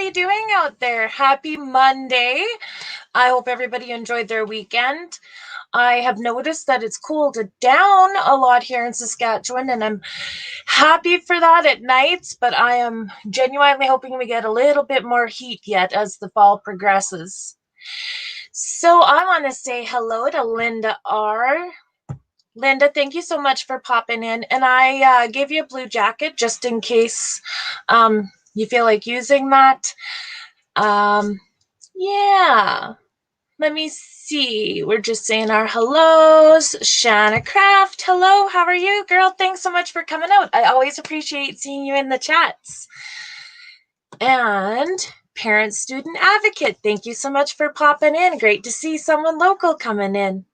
everybody doing out there? Happy Monday. I hope everybody enjoyed their weekend. I have noticed that it's cooled down a lot here in Saskatchewan, and I'm happy for that at nights, but I am genuinely hoping we get a little bit more heat yet as the fall progresses. So I want to say hello to Linda R. Linda, thank you so much for popping in. And I gave you a blue jacket just in case you feel like using that. Yeah. Let me see. We're just saying our hellos. Shanna Craft, hello. How are you, girl? Thanks so much for coming out. I always appreciate seeing you in the chats. And Parent Student Advocate, thank you so much for popping in. Great to see someone local coming in.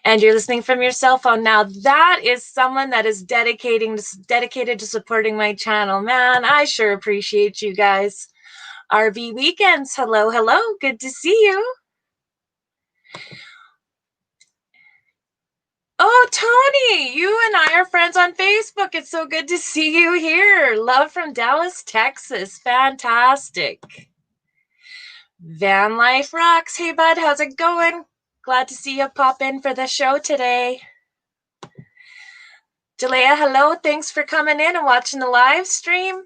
And you're listening from your cell phone. Now, that is someone that is dedicated to supporting my channel. Man, I sure appreciate you guys. RV Weekends, hello, hello. Good to see you. Oh, Tony, you and I are friends on Facebook. It's so good to see you here. Love from Dallas, Texas. Fantastic. Vanlife rocks. Hey, bud, how's it going? Glad to see you pop in for the show today. Jalea, hello. Thanks for coming in and watching the live stream.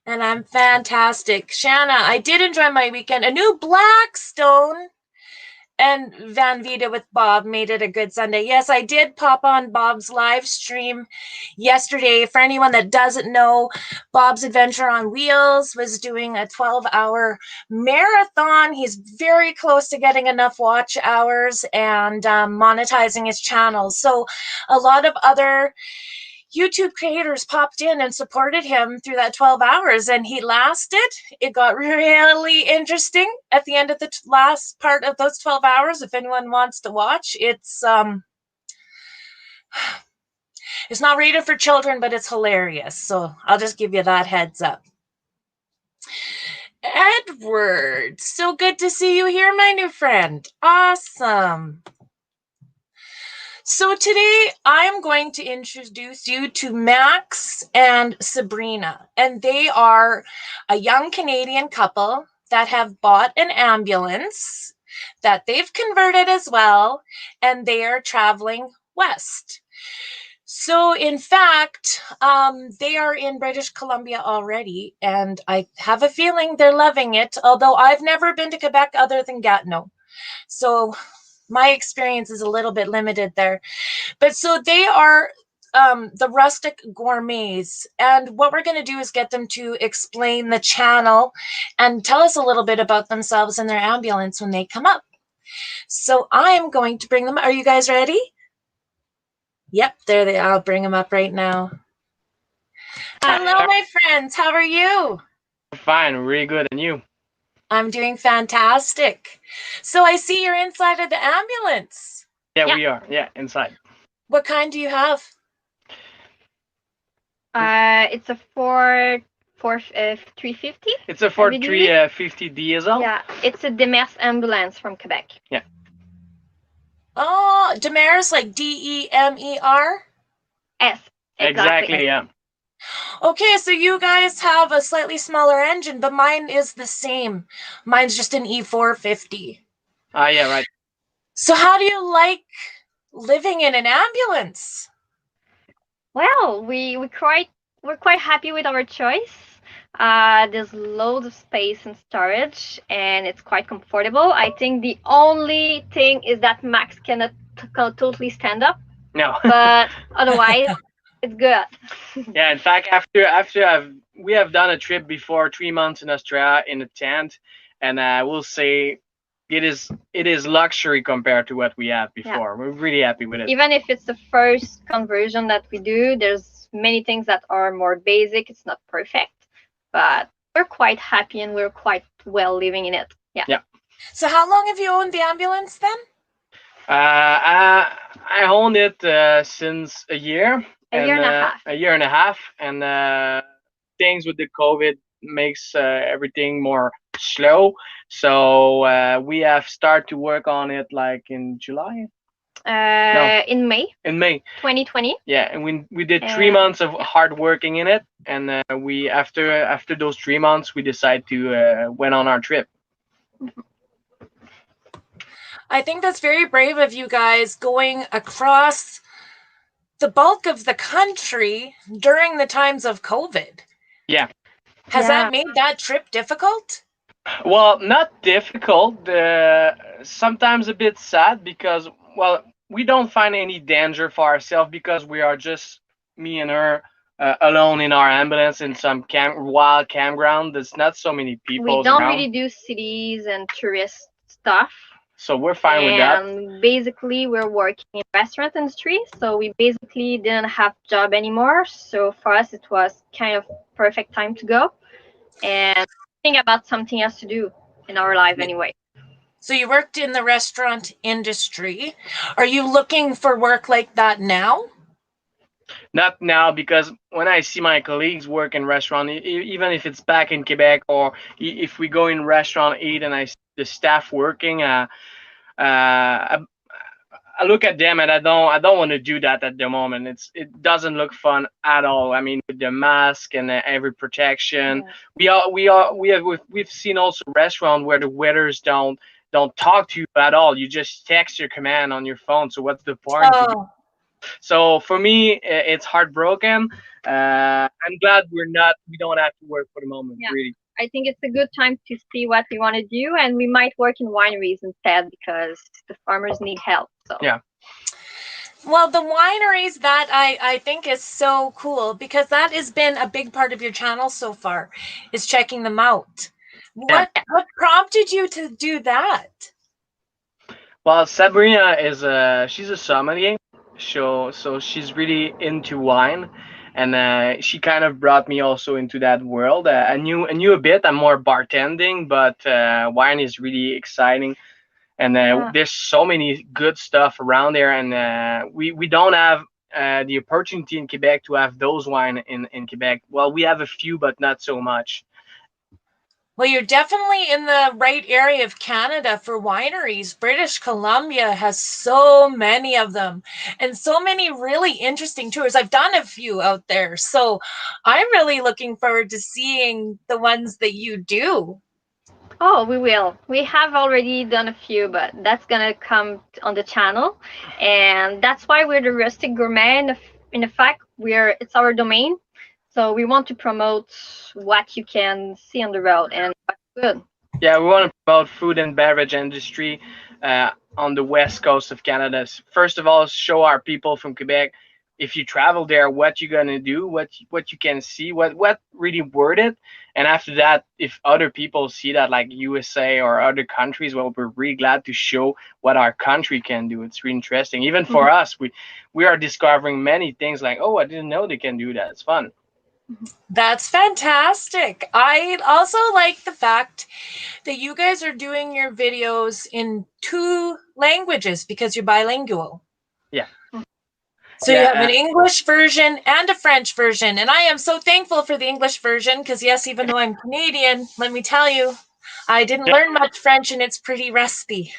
And I'm fantastic. Shanna, I did enjoy my weekend. A new Blackstone and Van Vida with Bob made it a good Sunday. Yes, I did pop on Bob's live stream yesterday. For anyone that doesn't know, Bob's Adventure on Wheels was doing a 12-hour marathon. He's very close to getting enough watch hours and monetizing his channel. So a lot of other YouTube creators popped in and supported him through that 12 hours, and he lasted. It got really interesting at the end of the last part of those 12 hours. If anyone wants to watch, it's not rated for children, but it's hilarious. So I'll just give you that heads up. Edward, so good to see you here, my new friend. Awesome. So today I'm going to introduce you to Max and Sabrina, and they are a young Canadian couple that have bought an ambulance that they've converted as well, and they are traveling west. So in fact, they are in British Columbia already, and I have a feeling they're loving it, although I've never been to Quebec other than Gatineau. So my experience is a little bit limited there. But so they are the Rustic Gourmets. And what we're going to do is get them to explain the channel and tell us a little bit about themselves and their ambulance when they come up. So I'm going to bring them. Are you guys ready? Yep, there they are. I'll bring them up right now. Hello, my friends. How are you? Fine, really good. And you? I'm doing fantastic. So I see you're inside of the ambulance. Yeah, we are. Yeah, inside. What kind do you have? It's a Ford 350. It's a Ford 350 diesel. Yeah, it's a Demers ambulance from Quebec. Yeah. Oh, Demers, like DEMER? Yes, exactly. Yeah. Okay, so you guys have a slightly smaller engine, but mine is the same. Mine's just an E450. Yeah, right. So how do you like living in an ambulance? Well, we're quite happy with our choice. There's loads of space and storage, and it's quite comfortable. I think the only thing is that Max cannot totally stand up. No. But otherwise, it's good. Yeah, in fact, we have done a trip before, 3 months in Australia in a tent, and I will say it is luxury compared to what we had before. Yeah. We're really happy with it. Even if it's the first conversion that we do, there's many things that are more basic. It's not perfect, but we're quite happy and we're quite well living in it. Yeah. Yeah. So how long have you owned the ambulance then? I owned it since a year. A year and a half. A year and a half, and things with the COVID makes everything more slow. So we have started to work on it like in July. In May In May. 2020. Yeah, and we did 3 months of hard working in it, and we after those 3 months we decided to went on our trip. I think that's very brave of you guys going across the bulk of the country during the times of COVID. Yeah. Has that made that trip difficult? Well, not difficult. Sometimes a bit sad because, well, we don't find any danger for ourselves because we are just me and her alone in our ambulance in some wild campground. There's not so many people We don't around, really do cities and tourist stuff. so we're fine with that. And basically, we're working in restaurant industry, so we basically didn't have job anymore. So for us, it was kind of perfect time to go and think about something else to do in our life anyway. So you worked in the restaurant industry. Are you looking for work like that now? Not now, because when I see my colleagues work in restaurant, even if it's back in Quebec or if we go in restaurant eat and I see the staff working, I look at them and I don't want to do that at the moment. It doesn't look fun at all. I mean, with the mask and every protection, we've seen also restaurant where the waiters don't talk to you at all. You just text your command on your phone. So what's the point? So for me, it's heartbroken. I'm glad we don't have to work for the moment. Yeah. Really. I think it's a good time to see what we want to do, and we might work in wineries instead because the farmers need help. So yeah. Well, the wineries, that I think is so cool because that has been a big part of your channel so far, is checking them out. What prompted you to do that? Well, Sabrina she's a sommelier, so she's really into wine, and she kind of brought me also into that world. I knew a bit. I'm more bartending, but wine is really exciting, and there's so many good stuff around there, and we don't have the opportunity in Quebec to have those wine in Quebec. Well, we have a few, but not so much. Well, you're definitely in the right area of Canada for wineries. British Columbia has so many of them and so many really interesting tours. I've done a few out there, so I'm really looking forward to seeing the ones that you do. Oh, we will. We have already done a few, but that's gonna come on the channel, and that's why we're the Rustic Gourmet. In the fact, it's our domain, so we want to promote what you can see on the road and what's good. Yeah, we want to promote food and beverage industry on the west coast of Canada. First of all, show our people from Quebec, if you travel there, what you're gonna do, what you can see, what really worth it. And after that, if other people see that, like USA or other countries, well, we're really glad to show what our country can do. It's really interesting. Even for us, we are discovering many things like, oh, I didn't know they can do that. It's fun. That's fantastic. I also like the fact that you guys are doing your videos in 2 languages because you're bilingual. Yeah. So you have an English version and a French version. And I am so thankful for the English version because, yes, even though I'm Canadian, let me tell you, I didn't learn much French and it's pretty rusty.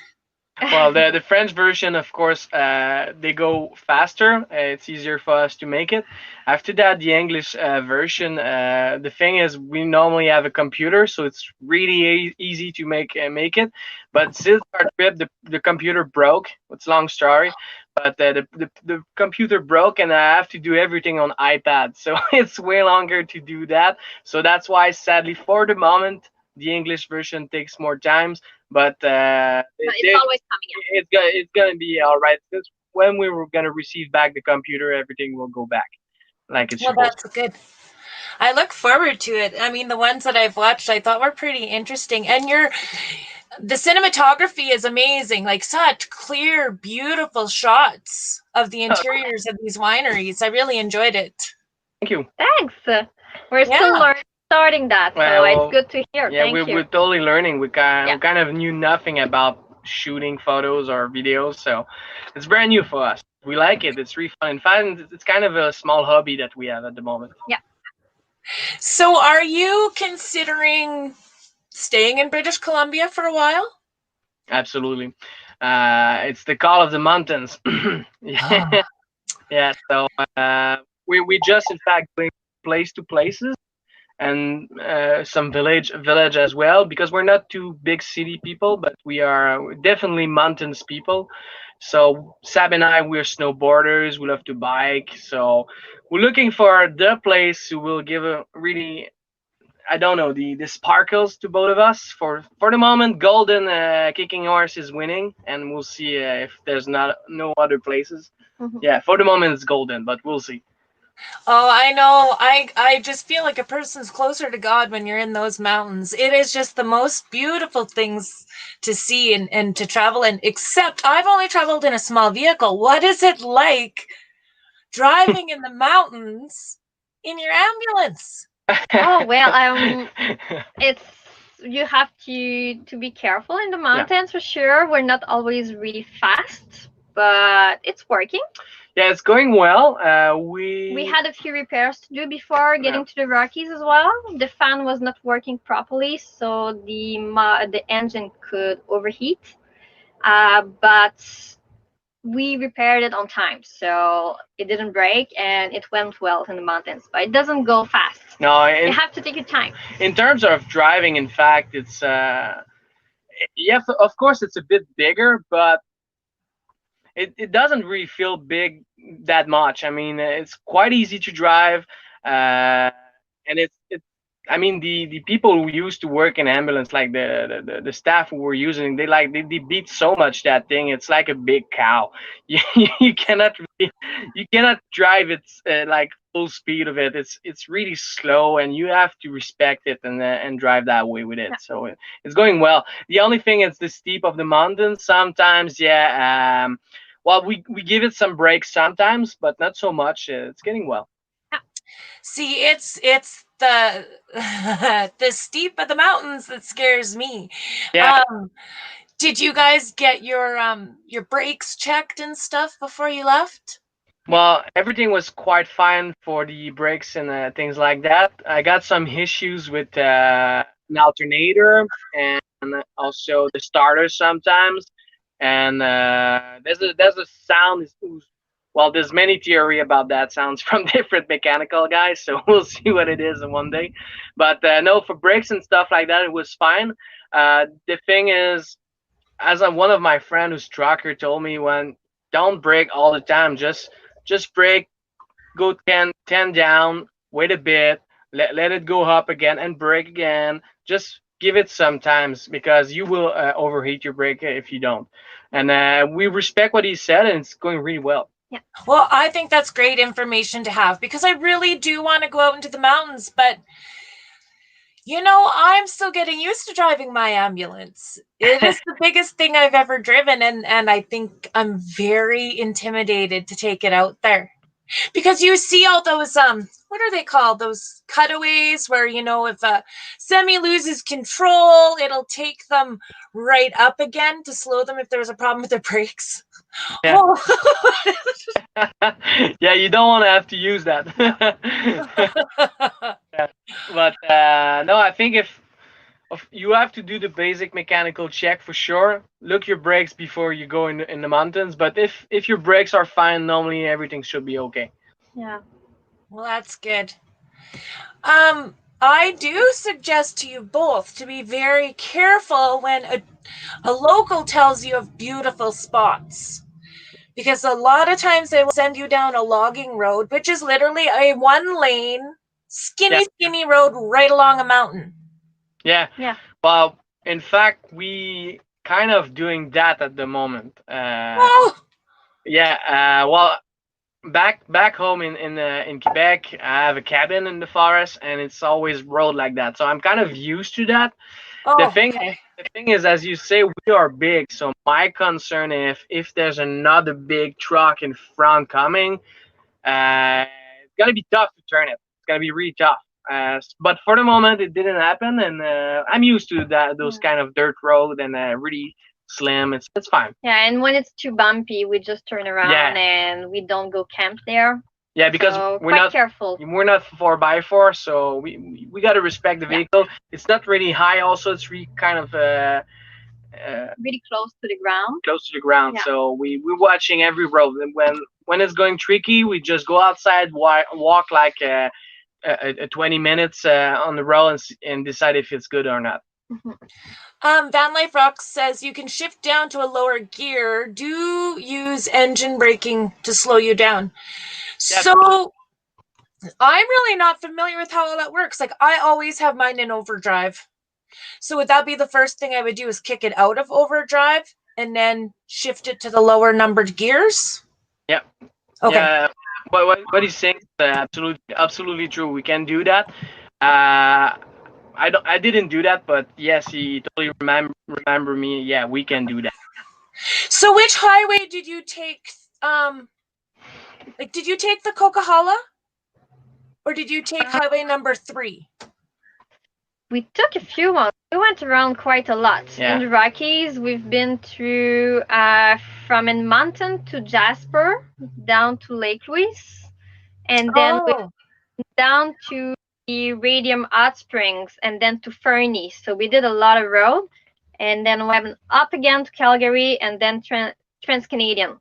Well, the French version, of course, they go faster. It's easier for us to make it. After that, the English version, the thing is, we normally have a computer, so it's really easy to make it. But since our trip, the computer broke. It's a long story, but the computer broke, and I have to do everything on iPad. So it's way longer to do that. So that's why, sadly, for the moment, the English version takes more times. But it's always coming out. It's gonna be all right. Because when we were gonna receive back the computer, everything will go back like it's supposed. That's good. I look forward to it. I mean, the ones that I've watched, I thought were pretty interesting. And the cinematography is amazing. Like such clear, beautiful shots of the interiors of these wineries. I really enjoyed it. Thank you. Thanks. We're still starting that, so it's good to hear. Yeah, Thank you. We're totally learning. We kind of knew nothing about shooting photos or videos, so it's brand new for us. We like it. It's really fun. In fact, it's kind of a small hobby that we have at the moment. Yeah. So are you considering staying in British Columbia for a while? Absolutely. It's the call of the mountains. Oh, Yeah. So we just in fact going place to places and some village as well because we're not too big city people, but we are definitely mountains people. So Sab and I, we're snowboarders. We love to bike. So we're looking for the place who will give a really, I don't know, the sparkles to both of us. For the moment, Golden Kicking Horse is winning, and we'll see if there's not no other places. Mhm. Yeah, for the moment it's Golden, but we'll see. oh, I know. I just feel like a person's closer to God when you're in those mountains. It is just the most beautiful things to see and to travel in. Except I've only traveled in a small vehicle. What is it like driving in the mountains in your ambulance? Oh well, it's you have to be careful in the Yeah. mountains for sure. We're not always really fast, but it's working. Yeah, it's going well. We had a few repairs to do before Yeah. getting to the Rockies as well. The fan was not working properly, so the engine could overheat. But we repaired it on time, so it didn't break and it went well in the mountains. But it doesn't go fast. No, You have to take your time. in terms of driving, in fact, it's yeah, of course it's a bit bigger, but it doesn't really feel big that much. I mean, it's quite easy to drive, and it's. I mean, the people who used to work in ambulance, like the staff who were using, they beat so much that thing. It's like a big cow. You cannot really, you cannot drive it like full speed of it. It's really slow, and you have to respect it and drive that way with it. Yeah. So it's going well. The only thing is the steep of the mountains. Sometimes, yeah. Well, we give it some breaks sometimes, but not so much. It's getting well. See, it's the the steep of the mountains that scares me. Yeah. Did you guys get your brakes checked and stuff before you left? Well, everything was quite fine for the brakes and things like that. I got some issues with an alternator and also the starter sometimes. And there's a sound. Well, there's many theory about that sounds from different mechanical guys, so we'll see what it is in one day. But no, for brakes and stuff like that, it was fine. The thing is, as one of my friend who's trucker told me, when don't brake all the time, just brake, go 10 down, wait a bit, let it go up again and brake again. Just give it some times because you will overheat your brake if you don't. And we respect what he said, and it's going really well. Yeah. Well, I think that's great information to have because I really do want to go out into the mountains, but I'm still getting used to driving my ambulance. It is the biggest thing I've ever driven, and I think I'm very intimidated to take it out there. Because you see all those what are they called? Those cutaways where if a semi loses control, it'll take them right up again to slow them if there's a problem with the brakes. Yeah. Oh. Yeah, you don't want to have to use that. Yeah. But no, I think if you have to do the basic mechanical check for sure. Look your brakes before you go in the mountains. But if your brakes are fine, normally everything should be okay. Yeah. Well, that's good. I do suggest to you both to be very careful when a local tells you of beautiful spots. Because a lot of times they will send you down a logging road, which is literally a one lane, skinny road right along a mountain. Yeah. Yeah. Well, in fact, we kind of doing that at the moment. Oh, Yeah. Well, back home in Quebec, I have a cabin in the forest, and it's always road like that. So I'm kind of used to that. oh, The okay. thing is, as you say, we are big. So my concern if there's another big truck in front coming, it's gonna be tough to turn it. It's gonna be really tough. But for the moment, it didn't happen, and I'm used to those kind of dirt road and really slim. It's fine. Yeah, and when it's too bumpy, we just turn around Yeah. and we don't go camp there. Yeah, because So we're quite not careful. we're not 4x4, so we got to respect the Yeah. vehicle. It's not really high. Also, it's really kind of really close to the ground. Close to the ground. Yeah. So we're watching every road, and when it's going tricky, we just go outside, walk like 20 minutes on the road and decide if it's good or not. Vanlife Rock says you can shift down to a lower gear. Do use engine braking to slow you down. Yeah. So I'm really not familiar with how all that works. Like, I always have mine in overdrive. So would that be the first thing I would do, is kick it out of overdrive and then shift it to the lower numbered gears? Yeah. Okay. Yeah. What he's saying is absolutely true. We can do that. I didn't do that, but yes, he totally remember me. Yeah, we can do that. So which highway did you take? Did you take the Coquihalla? Or did you take highway number 3? We took a few ones. We went around quite a lot. Yeah. In the Rockies, we've been through from Edmonton to Jasper, down to Lake Louise, and then we went down to the Radium Hot Springs, and then to Fernie. So we did a lot of road, and then went up again to Calgary, and then Trans-Canadian.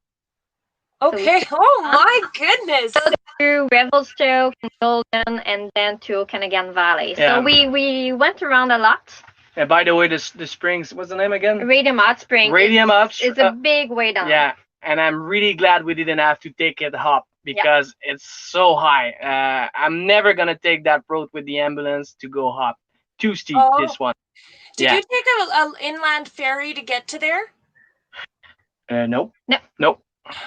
Okay. So my goodness. To Revelstoke and Golden, and then to Okanagan Valley. Yeah. So we went around a lot. Yeah, by the way, the springs, what's the name again? Radium Hot Springs. Radium Hot It's a big way down. Yeah, and I'm really glad we didn't have to take it up because it's so high. I'm never gonna take that road with the ambulance to go up. Too steep, this one. Did you take an inland ferry to get to there? Nope. Nope.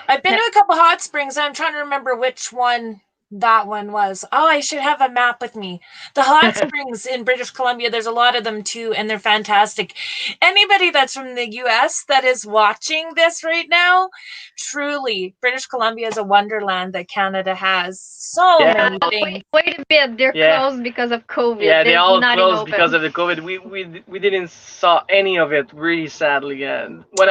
I've been to a couple hot springs. I'm trying to remember which one that one was. Oh, I should have a map with me. The hot springs in British Columbia, there's a lot of them too, and they're fantastic. Anybody that's from the US that is watching this right now, truly, British Columbia is a wonderland that Canada has. So many things. Wait a bit, they're closed because of COVID. Yeah, they all closed because of the COVID. We didn't saw any of it, really sadly. When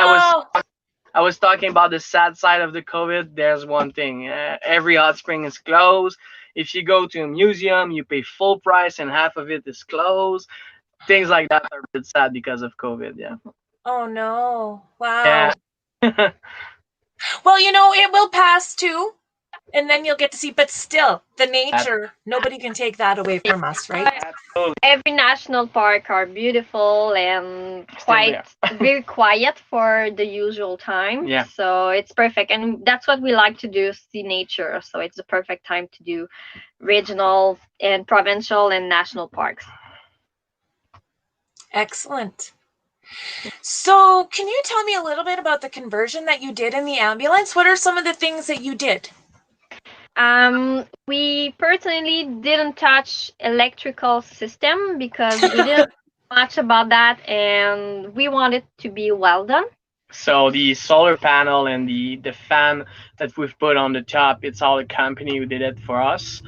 I was talking about the sad side of the COVID, there's one thing. Every hot spring is closed. If you go to a museum, you pay full price and half of it is closed. Things like that are a bit sad because of COVID, yeah. Oh, no. Wow. Yeah. Well, it will pass too. And then you'll get to see, but still, the nature, nobody can take that away from us, right? Absolutely. Every national park are beautiful and very quiet for the usual time. Yeah. So it's perfect. And that's what we like to do, see nature. So it's the perfect time to do regional and provincial and national parks. Excellent. So can you tell me a little bit about the conversion that you did in the ambulance? What are some of the things that you did? We personally didn't touch electrical system because we didn't know much about that, and we wanted to be well done. So the solar panel and the fan that we've put on the top, it's all the company who did it for us.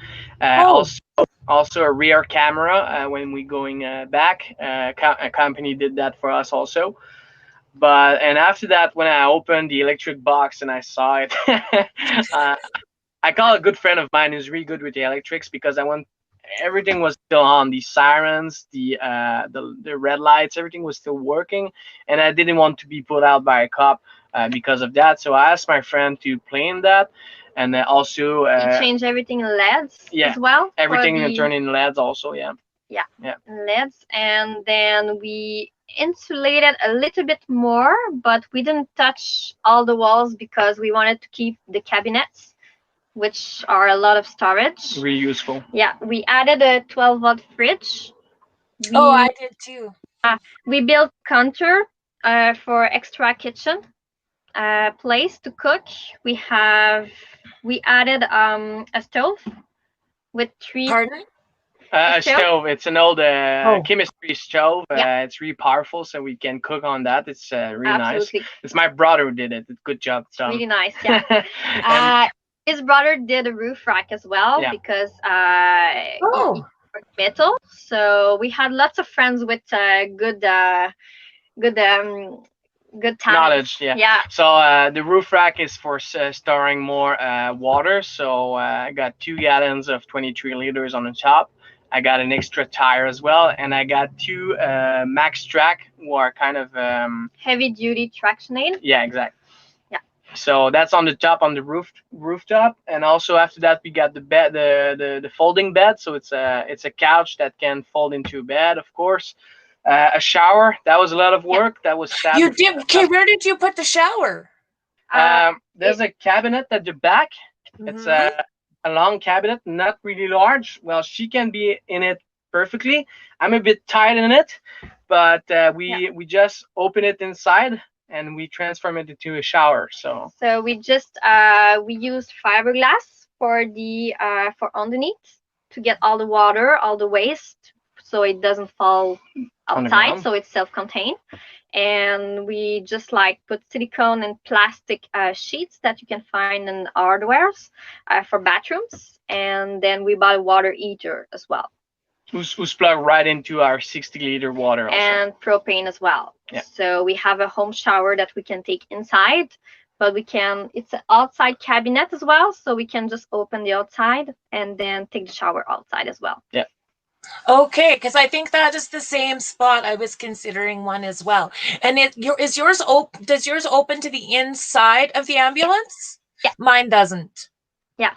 Also a rear camera when we going back, a company did that for us also. And after that, when I opened the electric box and I saw it, I call a good friend of mine who's really good with the electrics because everything was still on. The sirens, the red lights, everything was still working, and I didn't want to be put out by a cop because of that. So I asked my friend to plane that, and then also change everything in LEDs as well. Everything turn in LEDs also. Yeah. LEDs, and then we insulated a little bit more, but we didn't touch all the walls because we wanted to keep the cabinets, which are a lot of storage. Really useful. Yeah, we added a 12-volt fridge. I did too. We built counter for extra kitchen place to cook. We added a stove with 3. Pardon? A stove. It's an old chemistry stove. It's really powerful, so we can cook on that. It's really nice. It's my brother who did it. Good job, Tom. Really nice, yeah. His brother did a roof rack as well because metal. So we had lots of friends with good knowledge. Yeah. So the roof rack is for storing more water. So I got 2 gallons of 23 liters on the top. I got an extra tire as well, and I got two Max Track, who are kind of heavy duty traction aid. yeah, exactly. Yeah. So that's on the top, on the rooftop, and also after that we got the bed, the folding bed. So it's a couch that can fold into a bed, of course. A shower. That was a lot of work. That was sad. You did. Okay, where did you put the shower? There's a cabinet at the back. It's a long cabinet, not really large. Well, she can be in it perfectly. I'm a bit tight in it, but we just open it inside and we transform it into a shower. So we just we use fiberglass for the for underneath to get all the water, all the waste, so it doesn't fall outside. So it's self-contained. And we just like put silicone and plastic sheets that you can find in hardwares for bathrooms, and then we bought a water heater as well. Who's plugged right into our 60-liter water also. And propane as well. Yeah. So we have a home shower that we can take inside, but it's an outside cabinet as well, so we can just open the outside and then take the shower outside as well. Yeah. Okay, because I think that is the same spot. I was considering one as well. And does yours open to the inside of the ambulance? Yeah. Mine doesn't. Yeah,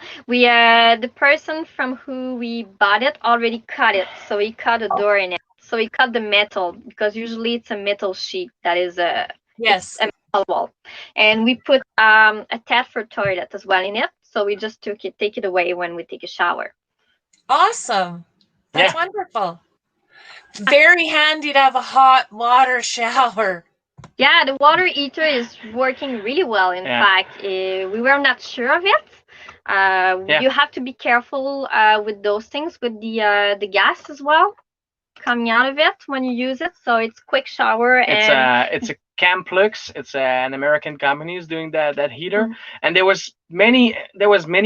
the person from who we bought it already cut it, so he cut a door in it. So he cut the metal, because usually it's a metal sheet that is a metal wall, and we put a tap for toilet as well in it. So we just take it away when we take a shower. Awesome. That's wonderful. Very handy to have a hot water shower. Yeah, the water heater is working really well. In fact, we were not sure of it. You have to be careful with those things, with the gas as well coming out of it when you use it. So it's quick shower. It's a Camplux. It's an American company is doing that heater, and there was many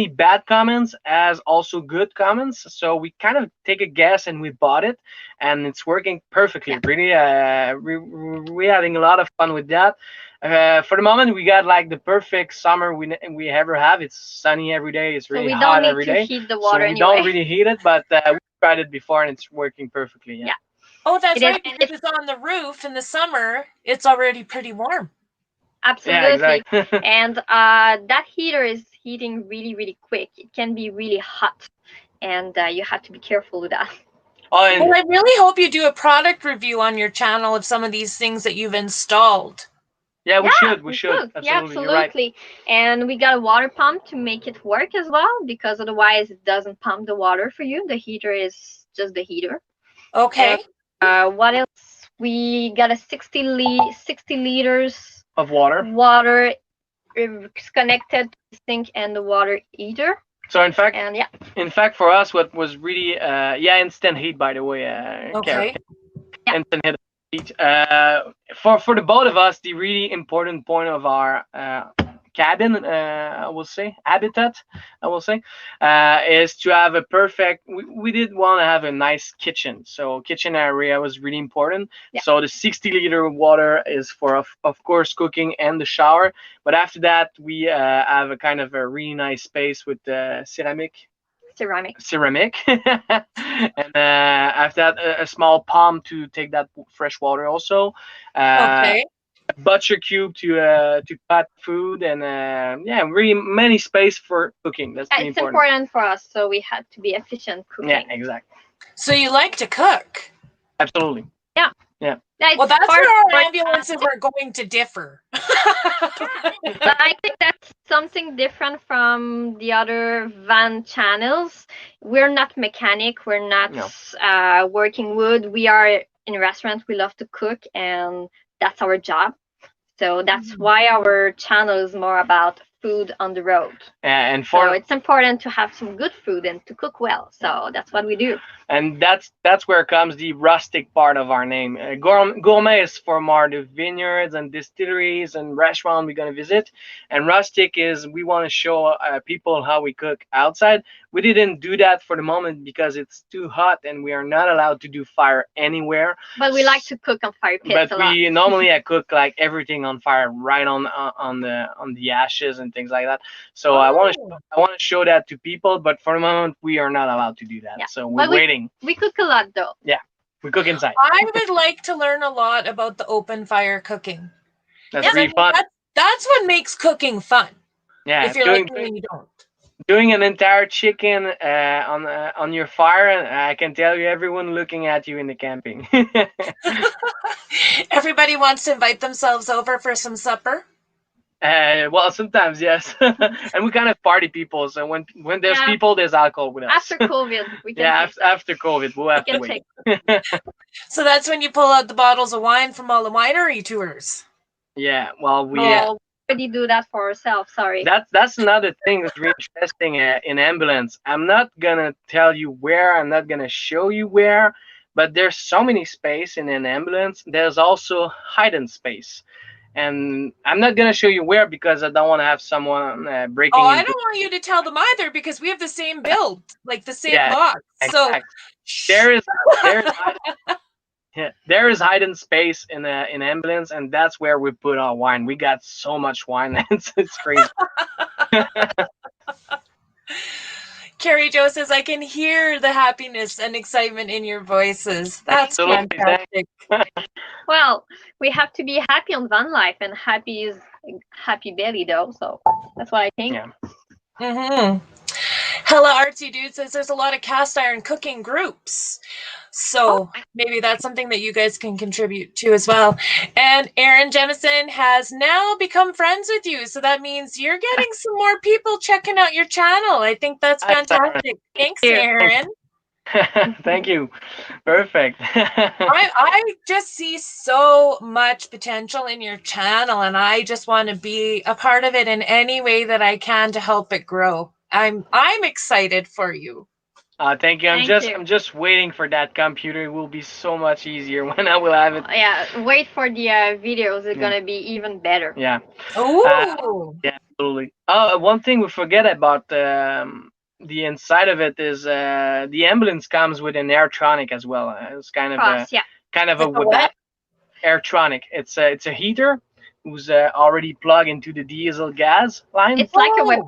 bad comments as also good comments. So we kind of take a guess and we bought it, and it's working perfectly. Yeah. Really, we're having a lot of fun with that. For the moment, we got like the perfect summer we ever have. It's sunny every day. It's really hot every day. So we don't need to heat the water anyway. We don't really heat it, but we tried it before and it's working perfectly. Yeah. Oh, that's right. Because it's on the roof in the summer. It's already pretty warm. Absolutely. Yeah, exactly. And that heater is heating really, really quick. It can be really hot, and you have to be careful with that. Well, I really hope you do a product review on your channel of some of these things that you've installed. Yeah, we should. Absolutely. Yeah, absolutely. Right. And we got a water pump to make it work as well, because otherwise it doesn't pump the water for you. The heater is just the heater. Okay. And, what else? We got a 60 liters of water connected to the sink and the water heater. So in fact, for us, what was really instant heat, by the way. Okay. Instant heat. For the both of us, the really important point of our cabin, habitat, is to have a perfect. We did want to have a nice kitchen, so kitchen area was really important. Yeah. So the 60-liter water is for of course cooking and the shower, but after that we have a kind of a really nice space with ceramic, and after that a small palm to take that fresh water also. Okay. Butcher cube to cut food, and really many space for cooking. That's it's important for us, so we had to be efficient cooking. Yeah, exactly. So you like to cook? Absolutely. Yeah. Well, that's where our ambulances are going to differ. But I think that's something different from the other van channels. We're not mechanic. We're not working wood. We are in a restaurant. We love to cook, and that's our job. So that's why our channel is more about food on the road. So it's important to have some good food and to cook well. So that's what we do. And that's where comes the rustic part of our name. Gourmet is for more the vineyards and distilleries and restaurants we're going to visit. And rustic is we want to show people how we cook outside. we didn't do that for the moment because it's too hot and we are not allowed to do fire anywhere. But we like to cook on fire pits But a lot. we normally I cook like everything on fire, right on the ashes and things like that. So I want to show that to people, but for the moment we are not allowed to do that. Yeah. So we're But waiting. We cook a lot though. Yeah, we cook inside. I would like to learn a lot about the open fire cooking. That's really fun. That's what makes cooking fun. Yeah, if you're like me and you don't. Doing an entire chicken on your fire, I can tell you, everyone looking at you in the camping. Everybody wants to invite themselves over for some supper. Well, sometimes yes, and we kind of party people. So when there's people, there's alcohol with us. After COVID, we can. After COVID, we'll have to wait. So that's when you pull out the bottles of wine from all the winery tours. Yeah, well, we already do that for ourselves. Sorry. That's another thing that's really interesting in ambulance. I'm not gonna tell you where. I'm not gonna show you where. But there's so many space in an ambulance. There's also hidden space. And I'm not going to show you where because I don't want to have someone breaking I don't want you to tell them either because we have the same build, like the same box. Exactly. So there is hidden space in ambulance, and that's where we put our wine. We got so much wine. It's crazy. Carrie Jo says, I can hear the happiness and excitement in your voices. That's fantastic. Well, we have to be happy on Vanlife, and happy is happy belly, though. So that's what I think. Yeah. Mm-hmm. Hella Artsy Dude says there's a lot of cast iron cooking groups. So maybe that's something that you guys can contribute to as well. And Aaron Jemison has now become friends with you. So that means you're getting some more people checking out your channel. I think that's fantastic. Thanks, Aaron. Thank you. Perfect. I just see so much potential in your channel, and I just want to be a part of it in any way that I can to help it grow. I'm excited for you. Thank you. I'm just waiting for that computer. It will be so much easier when I will have it. Yeah, wait for the videos. It's gonna be even better. Yeah. Oh. Yeah, absolutely. One thing we forget about the inside of it is the ambulance comes with an airtronic as well. It's kind of a airtronic. It's a heater who's already plugged into the diesel gas line. It's like a Webasto.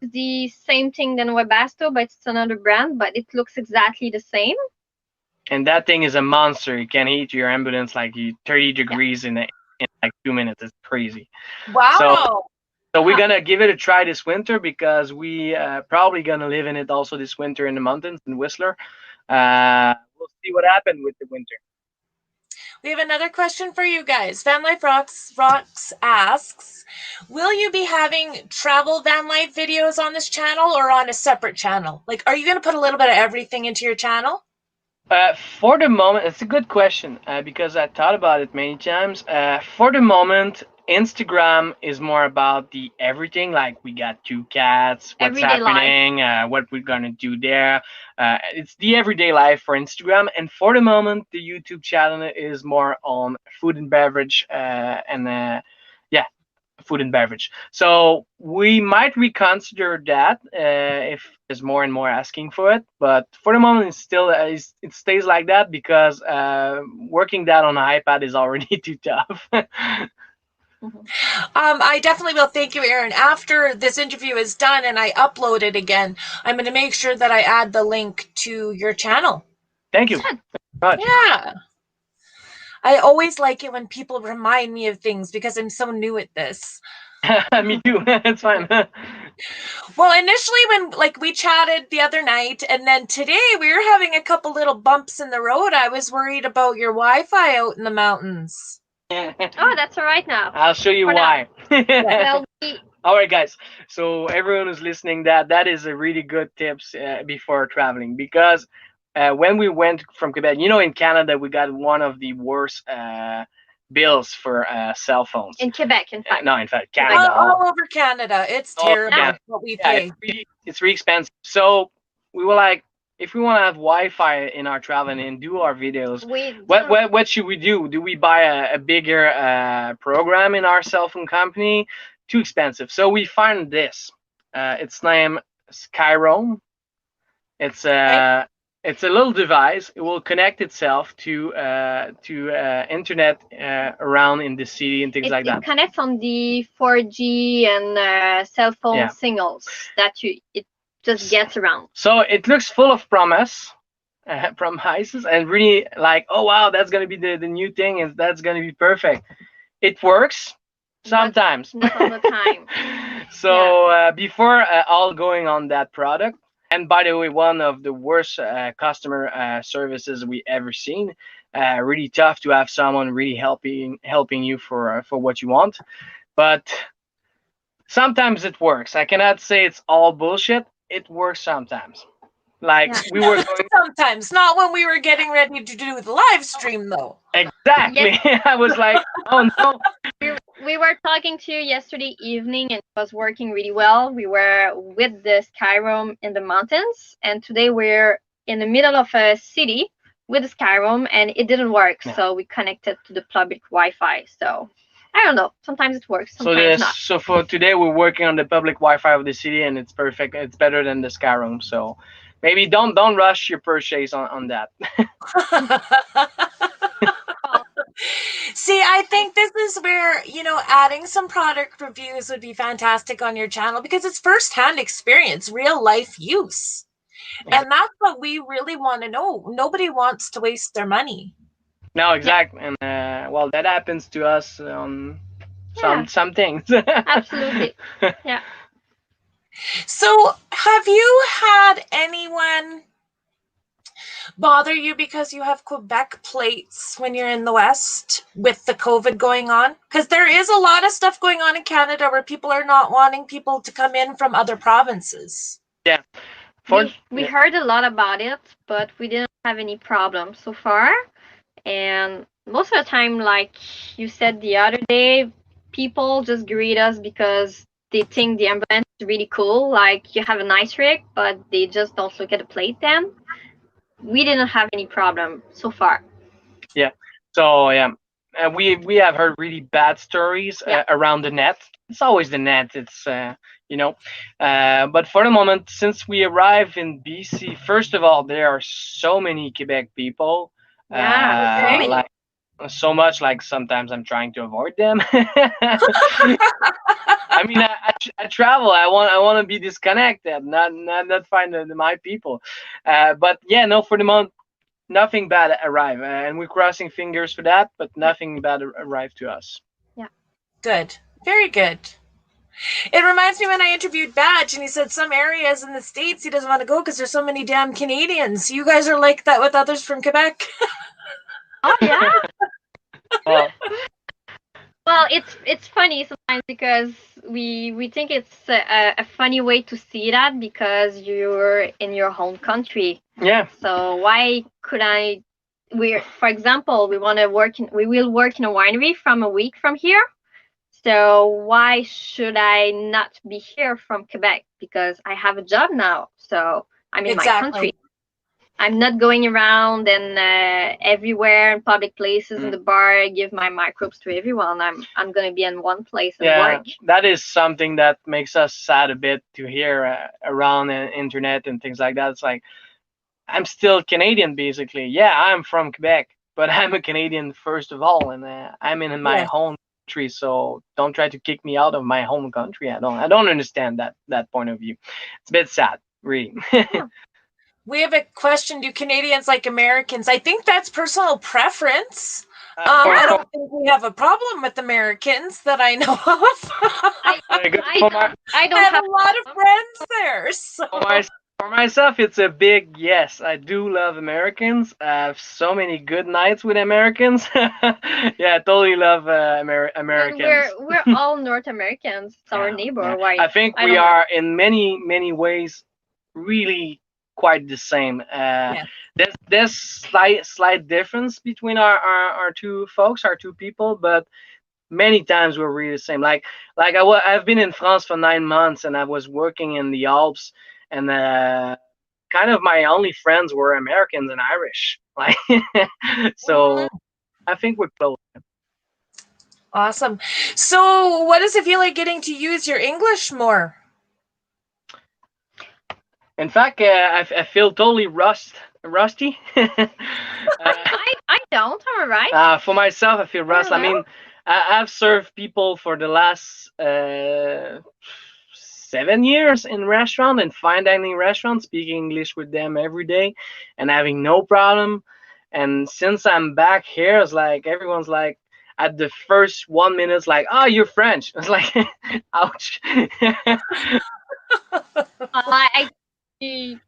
It's the same thing than Webasto, but it's another brand. But it looks exactly the same. And that thing is a monster. It can heat your ambulance like 30 degrees in like 2 minutes. It's crazy. Wow. So we're gonna give it a try this winter because we probably gonna live in it also this winter in the mountains in Whistler. We'll see what happens with the winter. We have another question for you guys. Vanlife Rocks asks, will you be having travel Vanlife videos on this channel or on a separate channel? Like, are you going to put a little bit of everything into your channel? For the moment, it's a good question because I thought about it many times. For the moment, Instagram is more about the everything, like we got 2 cats, what's happening, what we're gonna do there. It's the everyday life for Instagram, and for the moment, the YouTube channel is more on food and beverage food and beverage. So we might reconsider that if there's more and more asking for it. But for the moment, it's still it stays like that because working that on an iPad is already too tough. I definitely will. Thank you, Aaron. After this interview is done and I upload it again, I'm going to make sure that I add the link to your channel. Thank you. Yeah. I always like it when people remind me of things because I'm so new at this. Me too. It's fine. Well, initially when we chatted the other night, and then today we were having a couple little bumps in the road. I was worried about your Wi-Fi out in the mountains. Oh, that's all right now. I'll show you why. All right, guys. So everyone who's listening, that is a really good tips before traveling because when we went from Quebec, in Canada we got one of the worst bills for cell phones. In Quebec, in fact. No, in fact, Canada. All over Canada, it's terrible what we pay. It's really expensive. So we were like, if we want to have Wi-Fi in our travel and do our videos, what should we do? Do we buy a bigger program in our cell phone company? Too expensive. So we find this. It's named Skyroam. It's Okay. it's a little device. It will connect itself to internet around in the city and things like It that. connects on the 4G and cell phone Yeah. signals that it just gets around. So it looks full of promises, and really like, oh wow, that's gonna be the new thing, and that's gonna be perfect. It works sometimes. Not all the time. So before all going on that product, and by the way, one of the worst customer services we ever seen. Really tough to have someone really helping you for what you want, but sometimes it works. I cannot say it's all bullshit. It works sometimes. Like Yeah. we were going Sometimes, not when we were getting ready to do the live stream, though. exactly. I was like, oh no. We were talking to you yesterday evening and it was working really well. We were with the sky room in the mountains, and today we're in the middle of a city with the sky room and it didn't work. Yeah. So we connected to the public Wi-Fi. So I don't know. Sometimes it works, sometimes not. So for today we're working on the public Wi-Fi of the city, and it's perfect. It's better than the sky room. So maybe don't rush your purchase on that. See, I think this is where, adding some product reviews would be fantastic on your channel because it's firsthand experience, real life use. Yeah. And that's what we really want to know. Nobody wants to waste their money. No, exactly. And well, that happens to us on some things. Absolutely. Yeah. So, have you had anyone bother you because you have Quebec plates when you're in the West with the COVID going on? Because there is a lot of stuff going on in Canada where people are not wanting people to come in from other provinces. Yeah. We heard a lot about it, but we didn't have any problems so far. And most of the time, like you said the other day, people just greet us because they think the ambulance is really cool. Like you have a nice rig, but they just don't look at the plate then. We didn't have any problem so far. Yeah. So yeah, we have heard really bad stories around the net. It's always the net. It's but for the moment, since we arrived in BC, first of all, there are so many Quebec people. Yeah, like so much. Like sometimes I'm trying to avoid them. I mean, I travel. I want to be disconnected, not find my people. But yeah, no, for the moment, nothing bad arrived, and we're crossing fingers for that. But nothing bad arrived to us. Yeah. Good. Very good. It reminds me when I interviewed Badge, and he said some areas in the States he doesn't want to go because there's so many damn Canadians. You guys are like that with others from Quebec. Oh yeah. Well, it's funny sometimes because we think it's a funny way to see that because you're in your home country. Yeah. So why could I? For example, we will work in a winery from a week from here. So why should I not be here from Quebec? Because I have a job now. So I'm in my country. I'm not going around and everywhere in public places in the bar, give my microbes to everyone. I'm going to be in one place and work. That is something that makes us sad a bit to hear around the internet and things like that. It's like, I'm still Canadian, basically. Yeah, I'm from Quebec, but I'm a Canadian first of all, and I'm in my home country. So don't try to kick me out of my home country. I don't understand that point of view. It's a bit sad, really. We have a question. Do Canadians like Americans? I think that's personal preference. I don't think we have a problem with Americans that I know of. I don't have a lot of friends there. So. For myself, it's a big yes. I do love Americans. I have so many good nights with Americans. Yeah, I totally love Americans. We're all North Americans. It's our neighbor. Yeah. Why? I think we are in many ways really quite the same. There's slight difference between our two folks, our two people, but many times we're really the same. Like I've been in France for 9 months, and I was working in the Alps, and kind of my only friends were Americans and Irish. Like, so I think we're close. Awesome. So what does it feel like getting to use your English more? In fact, I feel totally rusty. I don't. I'm alright. For myself, I feel rusty. I Hello. mean, I've served people for the last 7 years in restaurant and fine dining restaurants, speaking English with them every day, and having no problem. And since I'm back here, it's like everyone's like at the first 1 minute, it's like, "Oh, you're French." It's like, ouch. I you're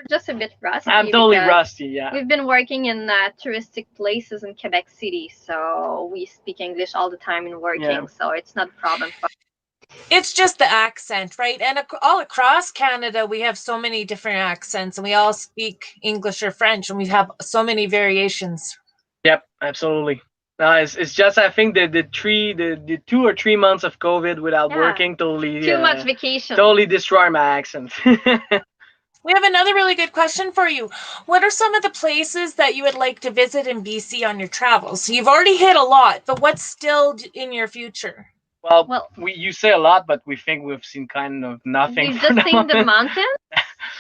just a bit rusty. I'm totally because rusty. Yeah. we've been working in touristic places in Quebec City, so we speak English all the time in working, Yeah. so it's not a problem for It's just the accent, right? And all across Canada, we have so many different accents, and we all speak English or French, and we have so many variations. Yep, absolutely. It's just I think the 2 or 3 months of COVID without Yeah. working totally too much vacation. totally destroy my accent. We have another really good question for you. What are some of the places that you would like to visit in BC on your travels? So you've already hit a lot, but what's still in your future? Well, you say a lot, but we think we've seen kind of nothing. We've for just the seen the moment. mountains.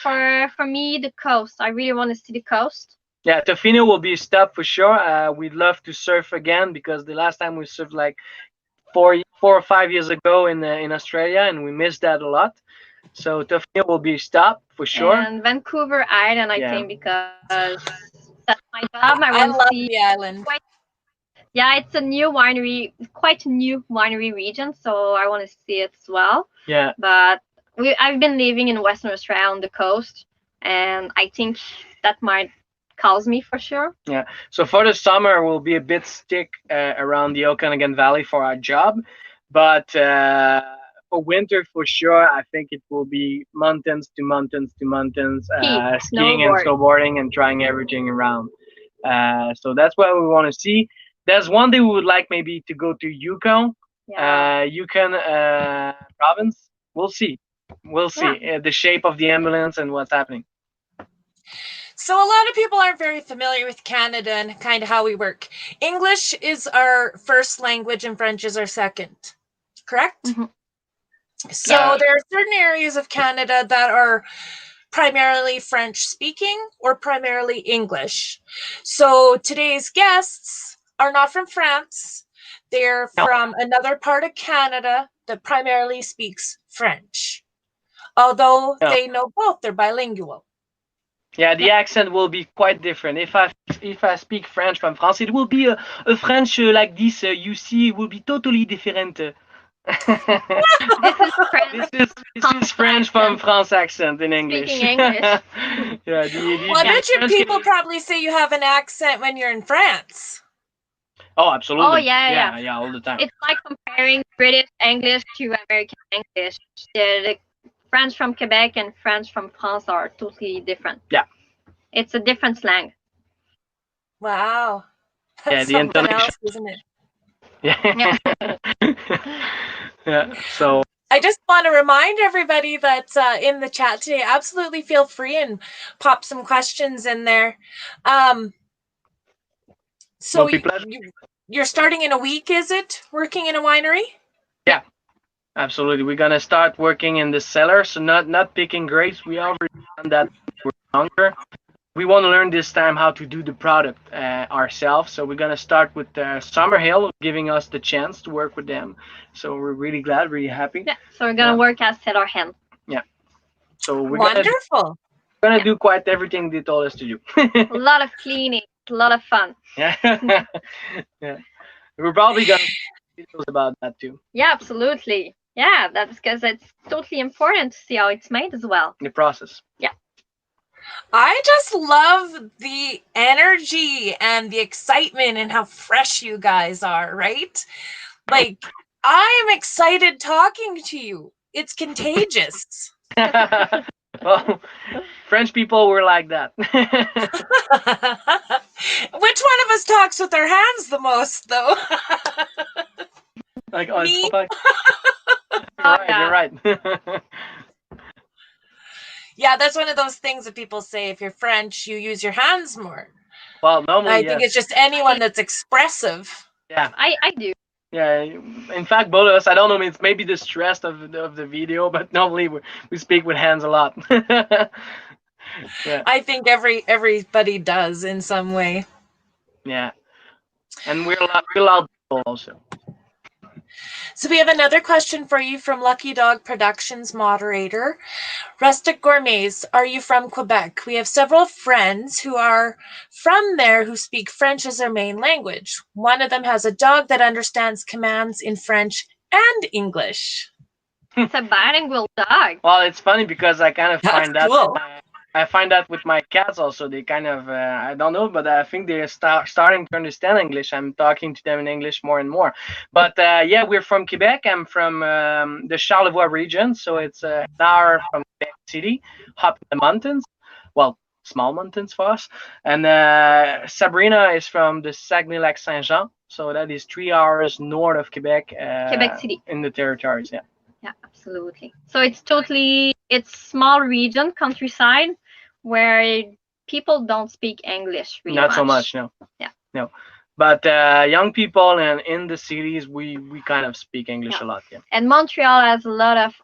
For me, the coast. I really want to see the coast. Yeah, Tofino will be a stop for sure. We'd love to surf again because the last time we surfed like 4 or 5 years ago in Australia, and we missed that a lot. So Tofino will be a stop for sure. And Vancouver Island, I Yeah. think, because that's my job. I I want to love see. the island. Yeah, it's a new winery, quite a new winery region, so I want to see it as well. Yeah. But I've been living in Western Australia on the coast, and I think that might calls me for sure. Yeah. So for the summer, we'll be a bit stick around the Okanagan Valley for our job, but for winter, for sure, I think it will be mountains to mountains to mountains, skiing and snowboarding and trying everything around. So that's what we want to see. There's one day we would like maybe to go to Yukon, Yeah. Yukon province. We'll see. We'll see the shape of the ambulance and what's happening. So a lot of people aren't very familiar with Canada and kind of how we work. English is our first language and French is our second, correct? Mhm. So there are certain areas of Canada that are primarily French speaking or primarily English. So today's guests are not from France. They're from another part of Canada that primarily speaks French. Although they know both, they're bilingual. Yeah, the accent will be quite different. If I speak French from France, it will be a French like this. You see, it will be totally different. This is French. This is French from France accent in English. Speaking English. Yeah. Well, I bet you people probably say you have an accent when you're in France. Oh, absolutely. Oh, yeah, all the time. It's like comparing British English to American English. The French from Quebec and French from France are totally different. Yeah. It's a different slang. Wow. That's the something else, isn't it? Yeah. Yeah. So I just want to remind everybody that in the chat today, absolutely feel free and pop some questions in there. So you're starting in a week, is it? Working in a winery? Yeah. Absolutely. We're gonna start working in the cellar, so not picking grapes. We already done that when we were younger. We want to learn this time how to do the product ourselves. So we're gonna start with Summerhill, giving us the chance to work with them. So we're really glad, really happy. Yeah. So we're gonna work as cellar hand. Yeah. So we're wonderful. Gonna do quite everything they told us to do. A lot of cleaning, a lot of fun. Yeah. Yeah. We're probably gonna do videos about that too. Yeah, absolutely. Yeah, that's because it's totally important to see how it's made as well. The process. Yeah. I just love the energy and the excitement and how fresh you guys are, right? Like, I am excited talking to you. It's contagious. Well, French people were like that. Which one of us talks with our hands the most, though? Like, Me? You're right. Yeah, that's one of those things that people say, if you're French, you use your hands more. Well, normally, I think it's just anyone that's expressive. Yeah. I do. Yeah, in fact, both of us, I don't know, it's maybe the stress of the video, but normally we speak with hands a lot. Yeah, I think everybody does in some way. yeah, and we're loud people also. So we have another question for you from Lucky Dog Productions moderator. Rustic Gourmets, are you from Quebec? We have several friends who are from there who speak French as their main language. One of them has a dog that understands commands in French and English. It's a bilingual dog. Well, it's funny because I kind of That's find that cool. I find that with my cats also. They kind of I don't know, but I think they're starting to understand English. I'm talking to them in English more and more. But yeah, we're from Quebec. I'm from the Charlevoix region, so it's an hour from Quebec City, up in the mountains. Well, small mountains for us. And Sabrina is from the Saguenay-Lac-Saint-Jean, so that is 3 hours north of Quebec. Quebec City. In the territories, yeah. Yeah, absolutely. So it's small region, countryside, where people don't speak English really Not so much, no. Yeah. No. But young people and in the cities, we kind of speak English a lot, yeah. And Montreal has a lot of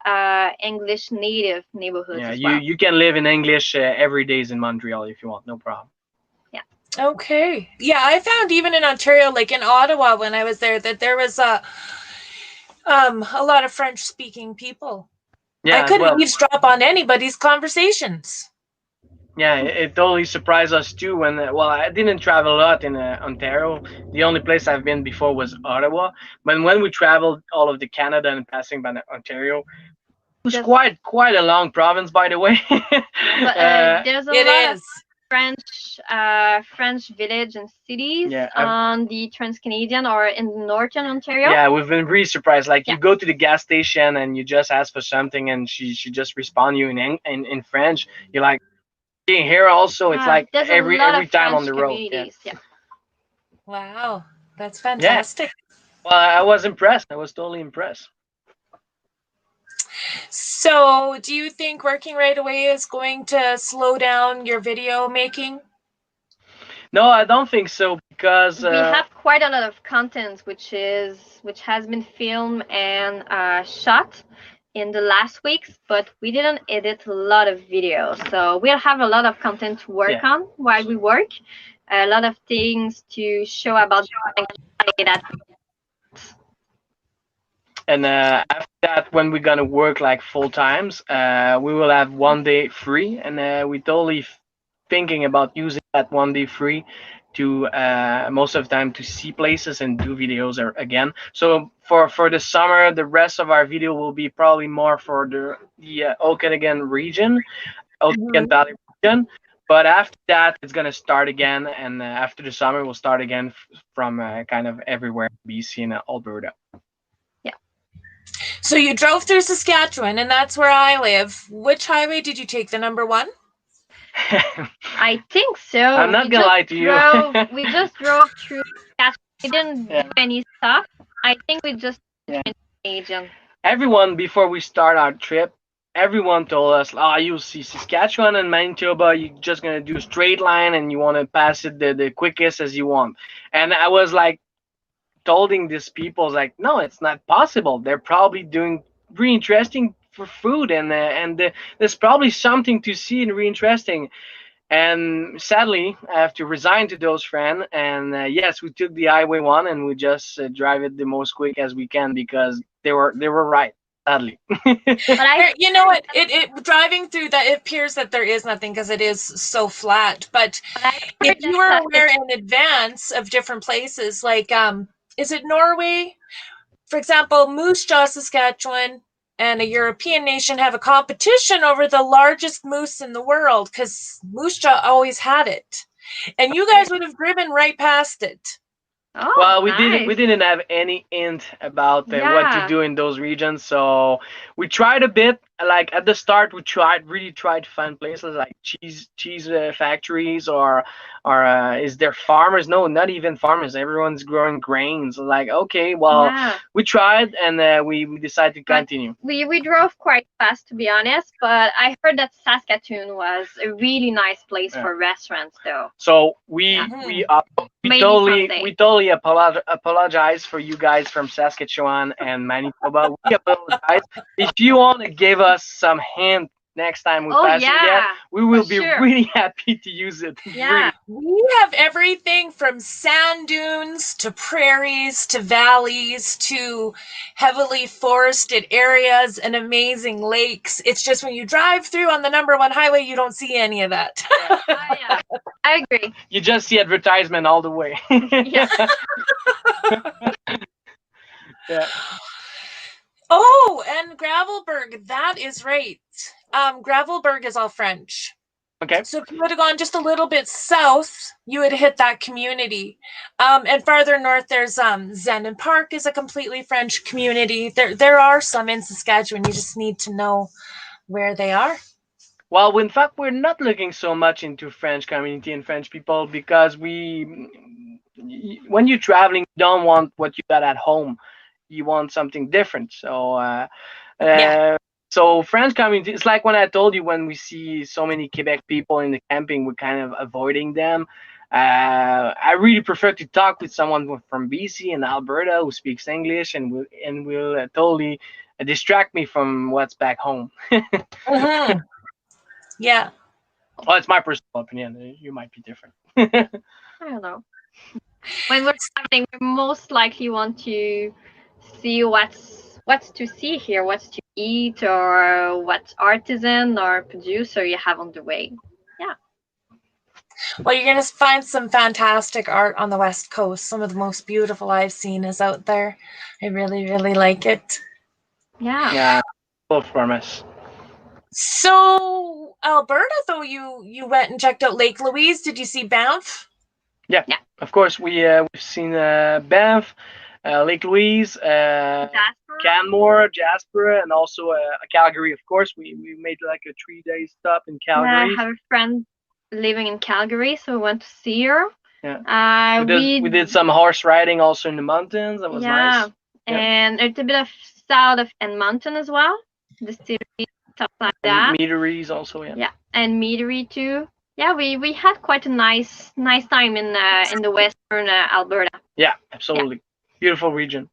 English native neighborhoods Yeah, as well. you can live in English every day in Montreal if you want, no problem. Yeah. Okay. Yeah, I found even in Ontario, like in Ottawa when I was there, that there was a lot of French speaking people. Yeah, I couldn't eavesdrop on anybody's conversations. Yeah, it totally surprised us too. When well, I didn't travel a lot in Ontario. The only place I've been before was Ottawa. But when we traveled all of the Canada and passing by Ontario, it was quite a long province, by the way. But there's a lot of French village and cities on the Trans-Canadian or in northern Ontario. Yeah, we've been really surprised. Like you go to the gas station and you just ask for something, and she just respond you in French. You're like, here also, it's like every time on the road. Yeah. Wow, that's fantastic. Yeah. Well, I was impressed. I was totally impressed. So, do you think working right away is going to slow down your video making? No, I don't think so, because we have quite a lot of content which has been filmed and shot in the last weeks, but we didn't edit a lot of videos, so we'll have a lot of content to work on while we work, a lot of things to show about that. And after that, when we're gonna work like full times, we will have one day free, and we totally thinking about using that one day free to most of the time to see places and do videos again. So for the summer, the rest of our video will be probably more for the Okanagan region, Okanagan Valley region. But after that, it's gonna start again, and after the summer, we'll start again from kind of everywhere in BC and Alberta. Yeah. So you drove through Saskatchewan, and that's where I live. Which highway did you take? The number one? I think so. I'm not gonna lie to you. We just drove through Saskatchewan. We didn't do any stuff. I think we just agent. Everyone, before we start our trip, everyone told us, you'll see Saskatchewan and Manitoba, you're just going to do a straight line and you want to pass it the quickest as you want. And I was like, telling these people, like, no, it's not possible. They're probably doing really interesting for food, and there's probably something to see and really interesting. And sadly, I have to resign to those friends. And yes, we took the Highway 1 and we just drive it the most quick as we can, because they were right. Sadly. But you know what? It driving through that, it appears that there is nothing because it is so flat. But if you were aware in advance of different places, like is it Norway? For example, Moose Jaw, Saskatchewan, and a European nation have a competition over the largest moose in the world, because Moose Jaw always had it, and you guys would have driven right past it. Oh, well, we nice. didn't have any hint about what to do in those regions, so we tried a bit, like at the start we really tried to find places like cheese factories, or is there farmers? No, not even farmers. Everyone's growing grains. Like, okay, well, Yeah. we tried, and we decided to But continue. we drove quite fast, to be honest, but I heard that Saskatoon was a really nice place Yeah. for restaurants, though. So Yeah. we Maybe totally someday. we totally apologize for you guys from Saskatchewan and Manitoba. We apologize. If you want to give us some hint next time we Oh pass through there, yeah, we will for be sure. really happy to use it. Yeah. We have everything from sand dunes to prairies to valleys to heavily forested areas and amazing lakes. It's just when you drive through on the #1 highway, you don't see any of that. Yeah, I agree. You just see advertisement all the way. Yeah. Yeah. Oh, and Gravelberg, that is right. Gravelberg is all French. Okay. So if you would have gone just a little bit south, you would have hit that community. And farther north, there's Zenden Park is a completely French community. There are some in Saskatchewan. You just need to know where they are. Well, in fact, we're not looking so much into French community and French people because when you're traveling, you don't want what you got at home. You want something different. Yeah. So French community, it's like when I told you when we see so many Quebec people in the camping, we're kind of avoiding them. I really prefer to talk with someone from BC and Alberta who speaks English and will totally distract me from what's back home. Mhm. Yeah. Well, it's my personal opinion. You might be different. I don't know. When we're traveling, we most likely want to see what's to see here, what's to eat, or what artisan or producer you have on the way. Yeah. Well, you're going to find some fantastic art on the West Coast. Some of the most beautiful I've seen is out there. I really, really like it. Yeah. Yeah, both Gourmets. So, Alberta, though, you went and checked out Lake Louise. Did you see Banff? Yeah, Yeah. of course we've seen Banff, Lake Louise, Jasper. Canmore, Jasper, and also Calgary. Of course, we made like a 3-day stop in Yeah, I Calgary. have a friend living in Calgary, so we went to see her. Yeah. We did some horse riding also in the mountains. That was nice. Yeah. And a little bit of south of Edmonton as well, distillery, stuff like that. And meaderies also, yeah. Yeah, and meadery too. Yeah, we had quite a nice time in the western Alberta. Yeah, absolutely. Beautiful region.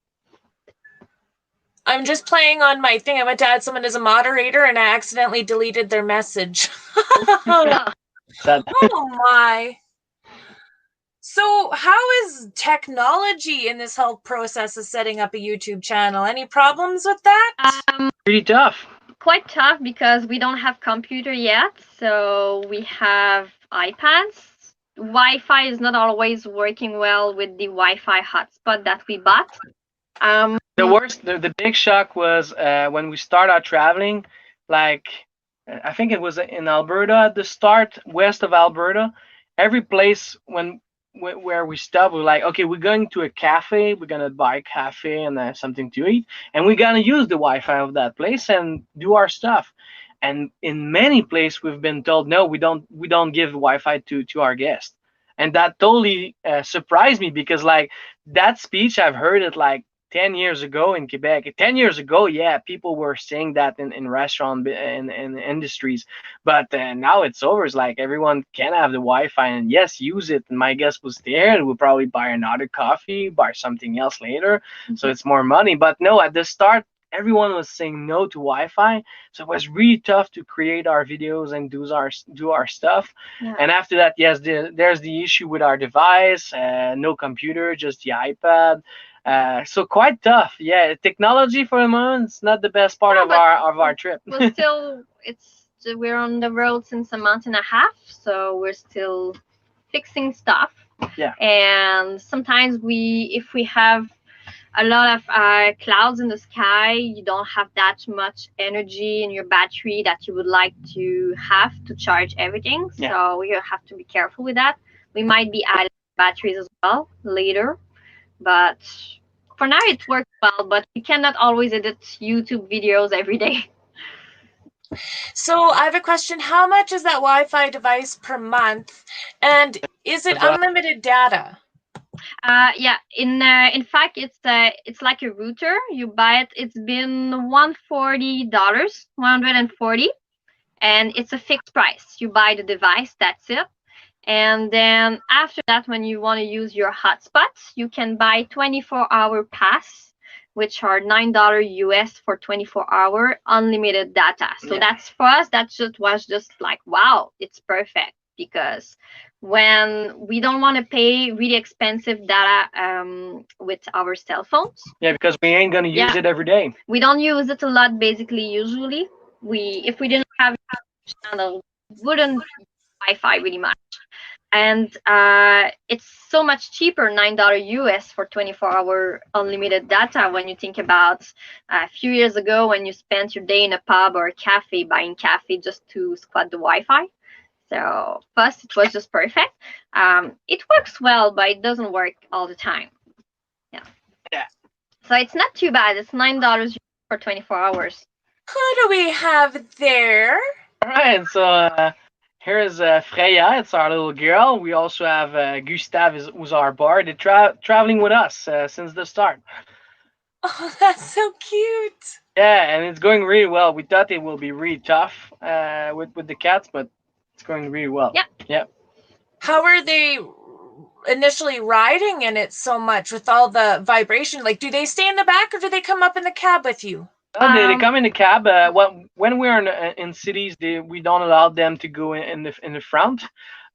I'm just playing on my thing. I went to add someone as a moderator and I accidentally deleted their message. Sad. Oh my. So how is technology in this whole process of setting up a YouTube channel? Any problems with that? Pretty tough. Quite tough because we don't have computer yet, so we have iPads. Wi-Fi is not always working well with the Wi-Fi hotspot that we bought. The big shock was when we start our traveling, like I think it was in Alberta at the start, west of Alberta. Every place where we stop, we're like, okay, we're going to a cafe, we're gonna buy a cafe and something to eat, and we're gonna use the Wi-Fi of that place and do our stuff. And in many places, we've been told, no, we don't give Wi-Fi to our guests, and that totally surprised me because like that speech I've heard it like 10 years ago in Quebec. 10 years ago, yeah, people were saying that in restaurant and industries, but now it's over. It's like everyone can have the Wi-Fi and yes, use it. And my guest was there and we'll probably buy another coffee, buy something else later. So it's more money. But no, at the start, everyone was saying no to Wi-Fi, so it was really tough to create our videos and do our stuff. Yeah. And after that, yes, there's the issue with our device, no computer, just the iPad. So quite tough. Yeah, technology for the moment it's not the best part of our trip. We're we're on the road since a month and a half, so we're still fixing stuff. Yeah. And sometimes if we have a lot of clouds in the sky, you don't have that much energy in your battery that you would like to have to charge everything. Yeah. So we have to be careful with that. We might be adding batteries as well later, but for now it works well. But we cannot always edit YouTube videos every day. So I have a question. How much is that Wi-Fi device per month? And is it unlimited data? Yeah. In fact, it's like a router. You buy it. It's been $140, 140, and it's a fixed price. You buy the device. That's it. And then after that, when you want to use your hotspots, you can buy 24-hour pass, which are $9 US for 24-hour unlimited data. So that's for us. That just was just like, wow, it's perfect, because when we don't want to pay really expensive data with our cell phones. Yeah, because we ain't gonna use it every day. We don't use it a lot. Basically, usually if we didn't have channel, wouldn't Wi-Fi really much. And it's so much cheaper, $9 US for 24-hour unlimited data, when you think about a few years ago when you spent your day in a pub or a cafe buying coffee just to squat the Wi-Fi. So first, it was just perfect. It works well, but it doesn't work all the time. Yeah. So it's not too bad. It's $9 for 24 hours. Who do we have there? All right, so here's Freya. It's our little girl. We also have Gustav, who's our bar. They're traveling with us since the start. Oh, that's so cute. Yeah, and it's going really well. We thought it will be really tough with the cats, but it's going really well. Yeah. How are they initially riding in it so much with all the vibration? Like, do they stay in the back or do they come up in the cab with you? They come in the cab. When we're in cities, we don't allow them to go in the front,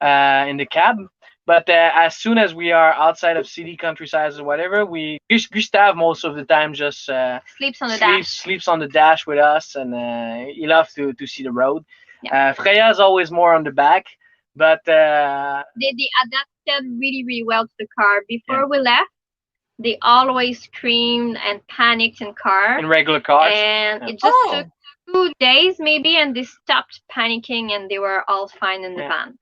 in the cab. But as soon as we are outside of city, countryside, or whatever, Gustav most of the time just sleeps on the dash. Sleeps on the dash with us, and he loves to see the road. Yeah. Freya is always more on the back, but they adapted really, really well to the car. Before we left, they always screamed and panicked in car. In regular cars. And it just took 2 days maybe, and they stopped panicking and they were all fine in the van.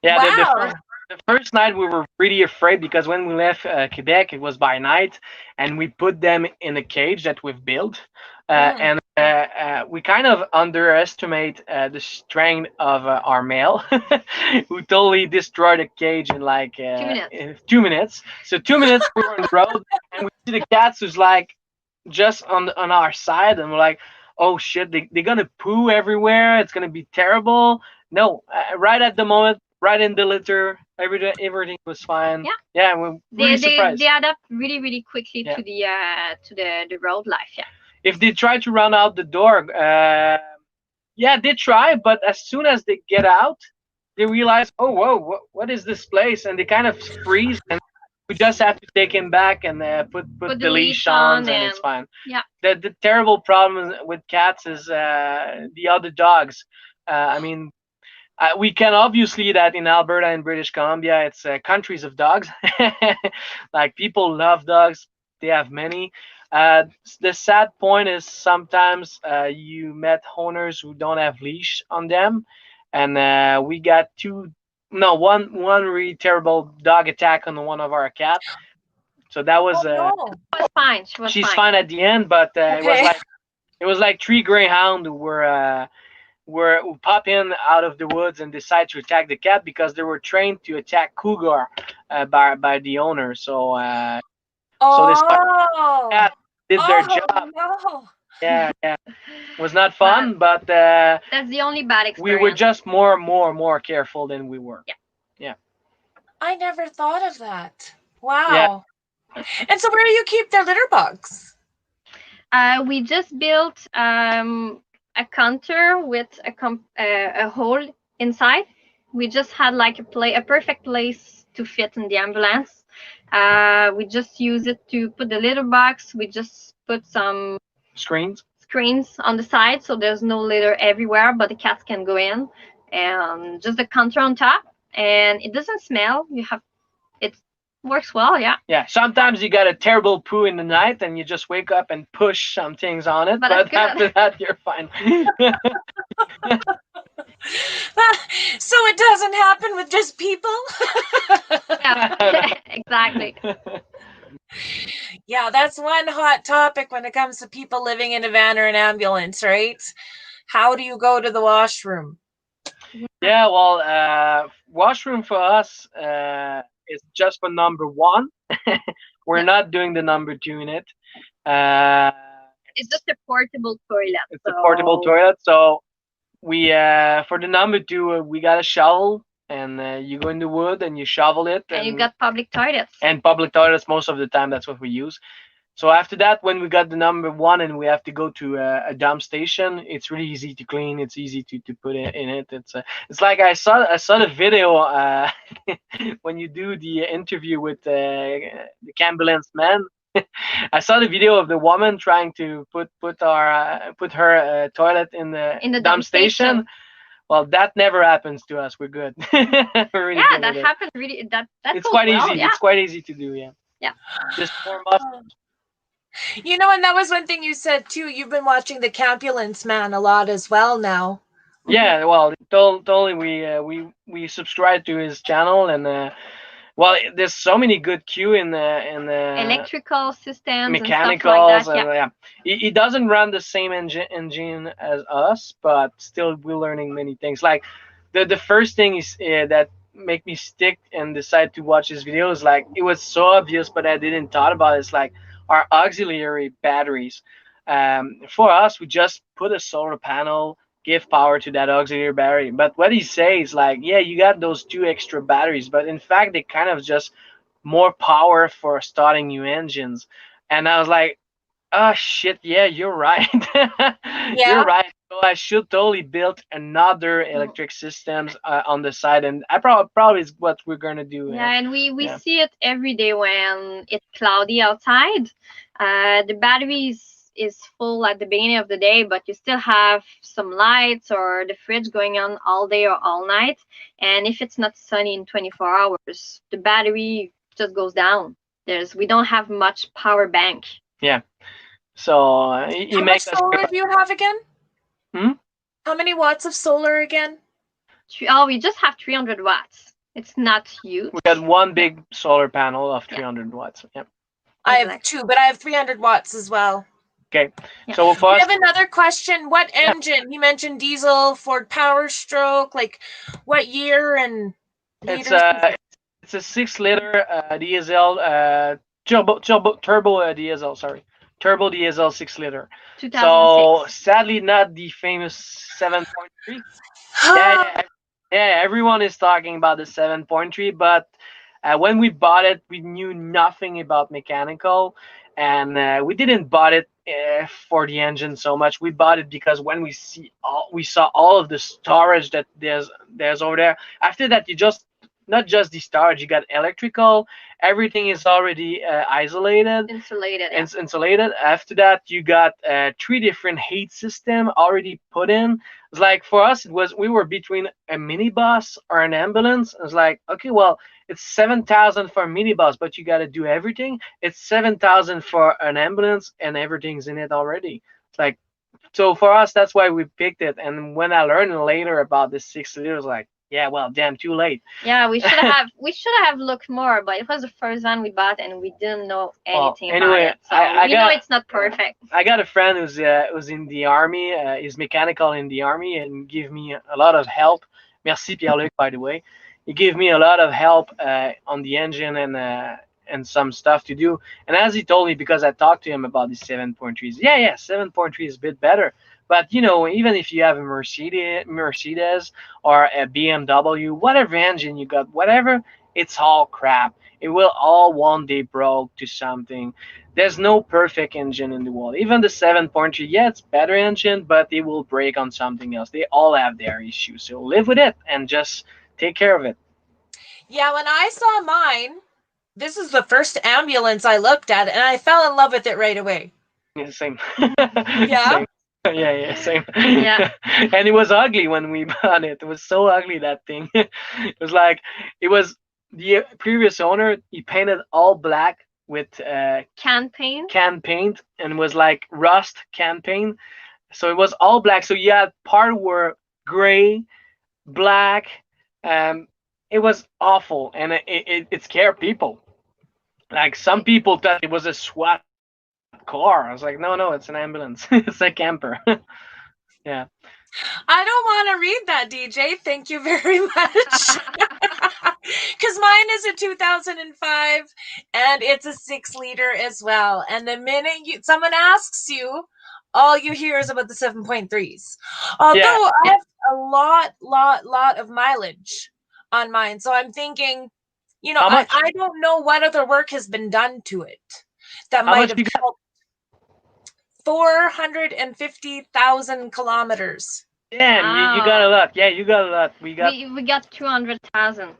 Yeah, wow. The first night we were really afraid, because when we left Quebec, it was by night, and we put them in a cage that we've built. And we kind of underestimate the strength of our male, who totally destroyed the cage in like 2 minutes. So 2 minutes we were on the road, and we see the cats who's like just on our side, and we're like, oh shit, they're gonna poo everywhere. It's gonna be terrible. No, right at the moment, right in the litter, everything was fine. Yeah, we're really surprised. They adapt really, really quickly to the road life. Yeah. If they try to run out the door, they try, but as soon as they get out, they realize, oh, whoa, what is this place? And they kind of freeze, and we just have to take him back and put the leash on, and it's fine. Yeah. The terrible problem with cats is the other dogs. I mean, we can obviously that in Alberta and British Columbia, it's countries of dogs. Like, people love dogs. They have many. The sad point is sometimes you met owners who don't have leash on them, and we got one really terrible dog attack on one of our cats. So that was She was fine. She's fine at the end, but it was like 3 greyhounds who pop in out of the woods and decide to attack the cat, because they were trained to attack cougar by the owner. So so this cat did their job. No. Yeah, it was not fun, but that's the only bad experience. We were just more careful than we were. Yeah. I never thought of that. Wow. Yeah. And so, where do you keep their litter box? We just built a counter with a hole inside. We just had like a perfect place to fit in the ambulance. We just use it to put the litter box. We just put some screens on the side, so there's no litter everywhere, but the cats can go in, and just the counter on top, and it doesn't smell. It works well. Yeah, sometimes you got a terrible poo in the night and you just wake up and push some things on it, but after that you're fine. So it doesn't happen with just people? Yeah, exactly. Yeah, that's one hot topic when it comes to people living in a van or an ambulance, right? How do you go to the washroom? Yeah, well, washroom for us is just for number one. We're Yeah. not doing the number two in it. Uh, It's just a portable toilet. it's a portable toilet, so we for the number two we got a shovel, and you go in the wood and you shovel it, And you got public toilets. and public toilets most of the time. That's what we use. So after that, when we got the number one and we have to go to a dump station, it's really easy to clean. It's easy to put it in it. It's like I saw the video when you do the interview with the ambulance man. I saw the video of the woman trying to put her toilet in the dump station. Well, that never happens to us. We're good. We're really Yeah, good that at it. happened really. That It's goes quite well. easy. Yeah. It's quite easy to do. Yeah. Yeah. Just warm up. You know, and that was one thing you said too. You've been watching the Campulance Man a lot as well now. Yeah, well, totally. We subscribe to his channel, and well, there's so many good Q in Electrical systems mechanicals, and stuff like that. and Yeah. he doesn't run the same engine as us, but still we're learning many things. Like the first thing is that make me stick and decide to watch his videos. Like it was so obvious, but I didn't thought about it. It's like our auxiliary batteries. For us, we just put a solar panel, give power to that auxiliary battery. But what he says, like, yeah, you got those two extra batteries, but in fact, they kind of just more power for starting new engines. And I was like, oh shit, yeah, you're right. Yeah. You're right. So I should totally build another electric systems on the side, and I probably is what we're gonna do. Yeah, and we Yeah. see it every day when it's cloudy outside. The battery is full at the beginning of the day, but you still have some lights or the fridge going on all day or all night. And if it's not sunny in 24 hours, the battery just goes down. We don't have much power bank. Yeah. So he How much makes us solar do you have again? Hmm? How many watts of solar again? Oh, we just have 300 watts. It's not huge. We got one big solar panel of 300 watts. Yeah. I have two, but I have 300 watts as well. Okay. Yeah. So for We us, have another question. What engine? He mentioned diesel, Ford Power Stroke. Like, what year and it's liters? it's a 6-liter diesel turbo diesel. Sorry, turbo diesel 6-liter. 2006. So sadly, not the famous 7.3. Yeah, everyone is talking about the 7.3, but when we bought it, we knew nothing about mechanical, and we didn't bought it for the engine so much. We bought it because when we saw all of the storage that there's over there. After that, you just not just the storage, you got electrical. Everything is already isolated. Insulated. It's insulated. After that, you got 3 different heat system already put in. It's like for us, we were between a minibus or an ambulance. It's like, okay, well, it's 7,000 for a minibus, but you got to do everything. It's 7,000 for an ambulance, and everything's in it already. It's like, so for us, that's why we picked it. And when I learned later about this 6-liter, like, yeah, well, damn, too late. Yeah, we should have looked more, but it was the first one we bought, and we didn't know anything anyway, about it. So I we know got- it's not perfect. I got a friend who's in the army. He's mechanical in the army, and give me a lot of help. Merci Pierre-Luc, by the way. He gave me a lot of help on the engine and some stuff to do. And as he told me, because I talked to him about the 7.3s, yeah, 7.3 is a bit better. But you know, even if you have a Mercedes or a BMW, whatever engine you got, whatever, it's all crap. It will all one day broke to something. There's no perfect engine in the world. Even the 7.3, yeah, it's better engine, but it will break on something else. They all have their issues. So live with it and just take care of it. Yeah, when I saw mine, this is the first ambulance I looked at, and I fell in love with it right away. Yeah, same. Yeah? Same. Yeah, same. Yeah. And it was ugly when we bought it. It was so ugly, that thing. It was like, it was the previous owner, he painted all black with Can paint. can paint, and was like rust can paint. So it was all black. So you had part were gray, black. It was awful, and it scared people. Like some people thought it was a SWAT car. I was like, no, it's an ambulance. It's a camper. Yeah. I don't want to read that, DJ. Thank you very much. Because mine is a 2005 and it's a 6-liter as well. And the minute someone asks you, all you hear is about the 7.3s. Although Yeah. I have a lot of mileage on mine. So I'm thinking, How much? I don't know what other work has been done to it that How might much have you got? helped. 450,000 kilometers. Damn, you got a lot. Yeah, you got a lot. We got 200,000.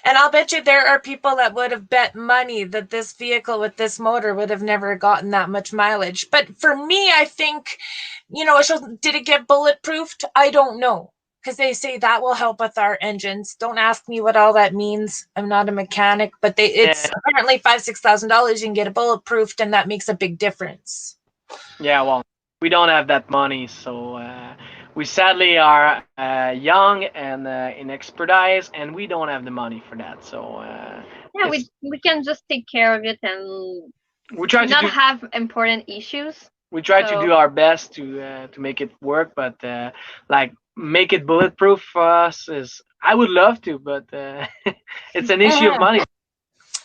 And I'll bet you there are people that would have bet money that this vehicle with this motor would have never gotten that much mileage. But for me, I think, did it get bulletproofed? I don't know. Because they say that will help with our engines. Don't ask me what all that means. I'm not a mechanic, but it's apparently $5,000-$6,000 you can get it bulletproofed, and that makes a big difference. Yeah, well, we don't have that money, so we sadly are young and inexpertise, and we don't have the money for that. So yeah, we can just take care of it and we try not have important issues. We try to do our best to make it work, but like make it bulletproof for us is I would love to, but it's an issue of money.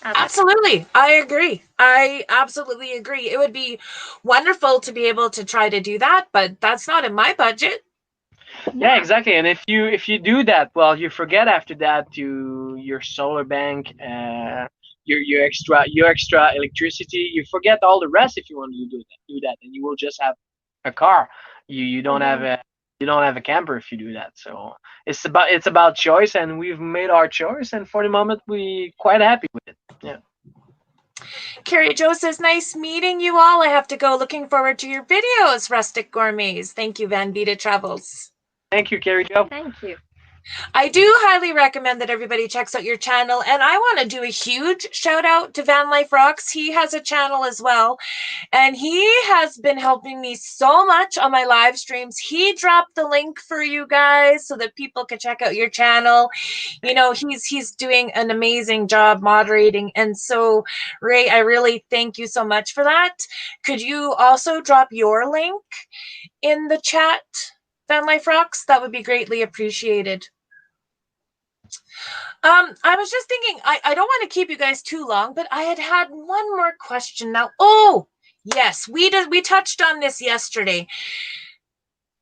Absolutely. I agree. I absolutely agree. It would be wonderful to be able to try to do that, but that's not in my budget. Yeah, exactly. And if you do that, well, you forget after that your solar bank, your extra electricity. You forget all the rest if you want to do that, and you will just have a car. You don't have a camper if you do that. So it's about choice, and we've made our choice, and for the moment we quite happy with it. Yeah. Carrie Jo says, nice meeting you all. I have to go. Looking forward to your videos, Rustic Gourmets. Thank you, Vida Travels. Thank you, Carrie Jo. Thank you. I do highly recommend that everybody checks out your channel. And I want to do a huge shout out to Vanlife Rocks. He has a channel as well. And he has been helping me so much on my live streams. He dropped the link for you guys so that people can check out your channel. He's doing an amazing job moderating. And so, Ray, I really thank you so much for that. Could you also drop your link in the chat, Vanlife Rocks? That would be greatly appreciated. I was just thinking, I don't want to keep you guys too long, but I had one more question now. Oh, yes, we touched on this yesterday.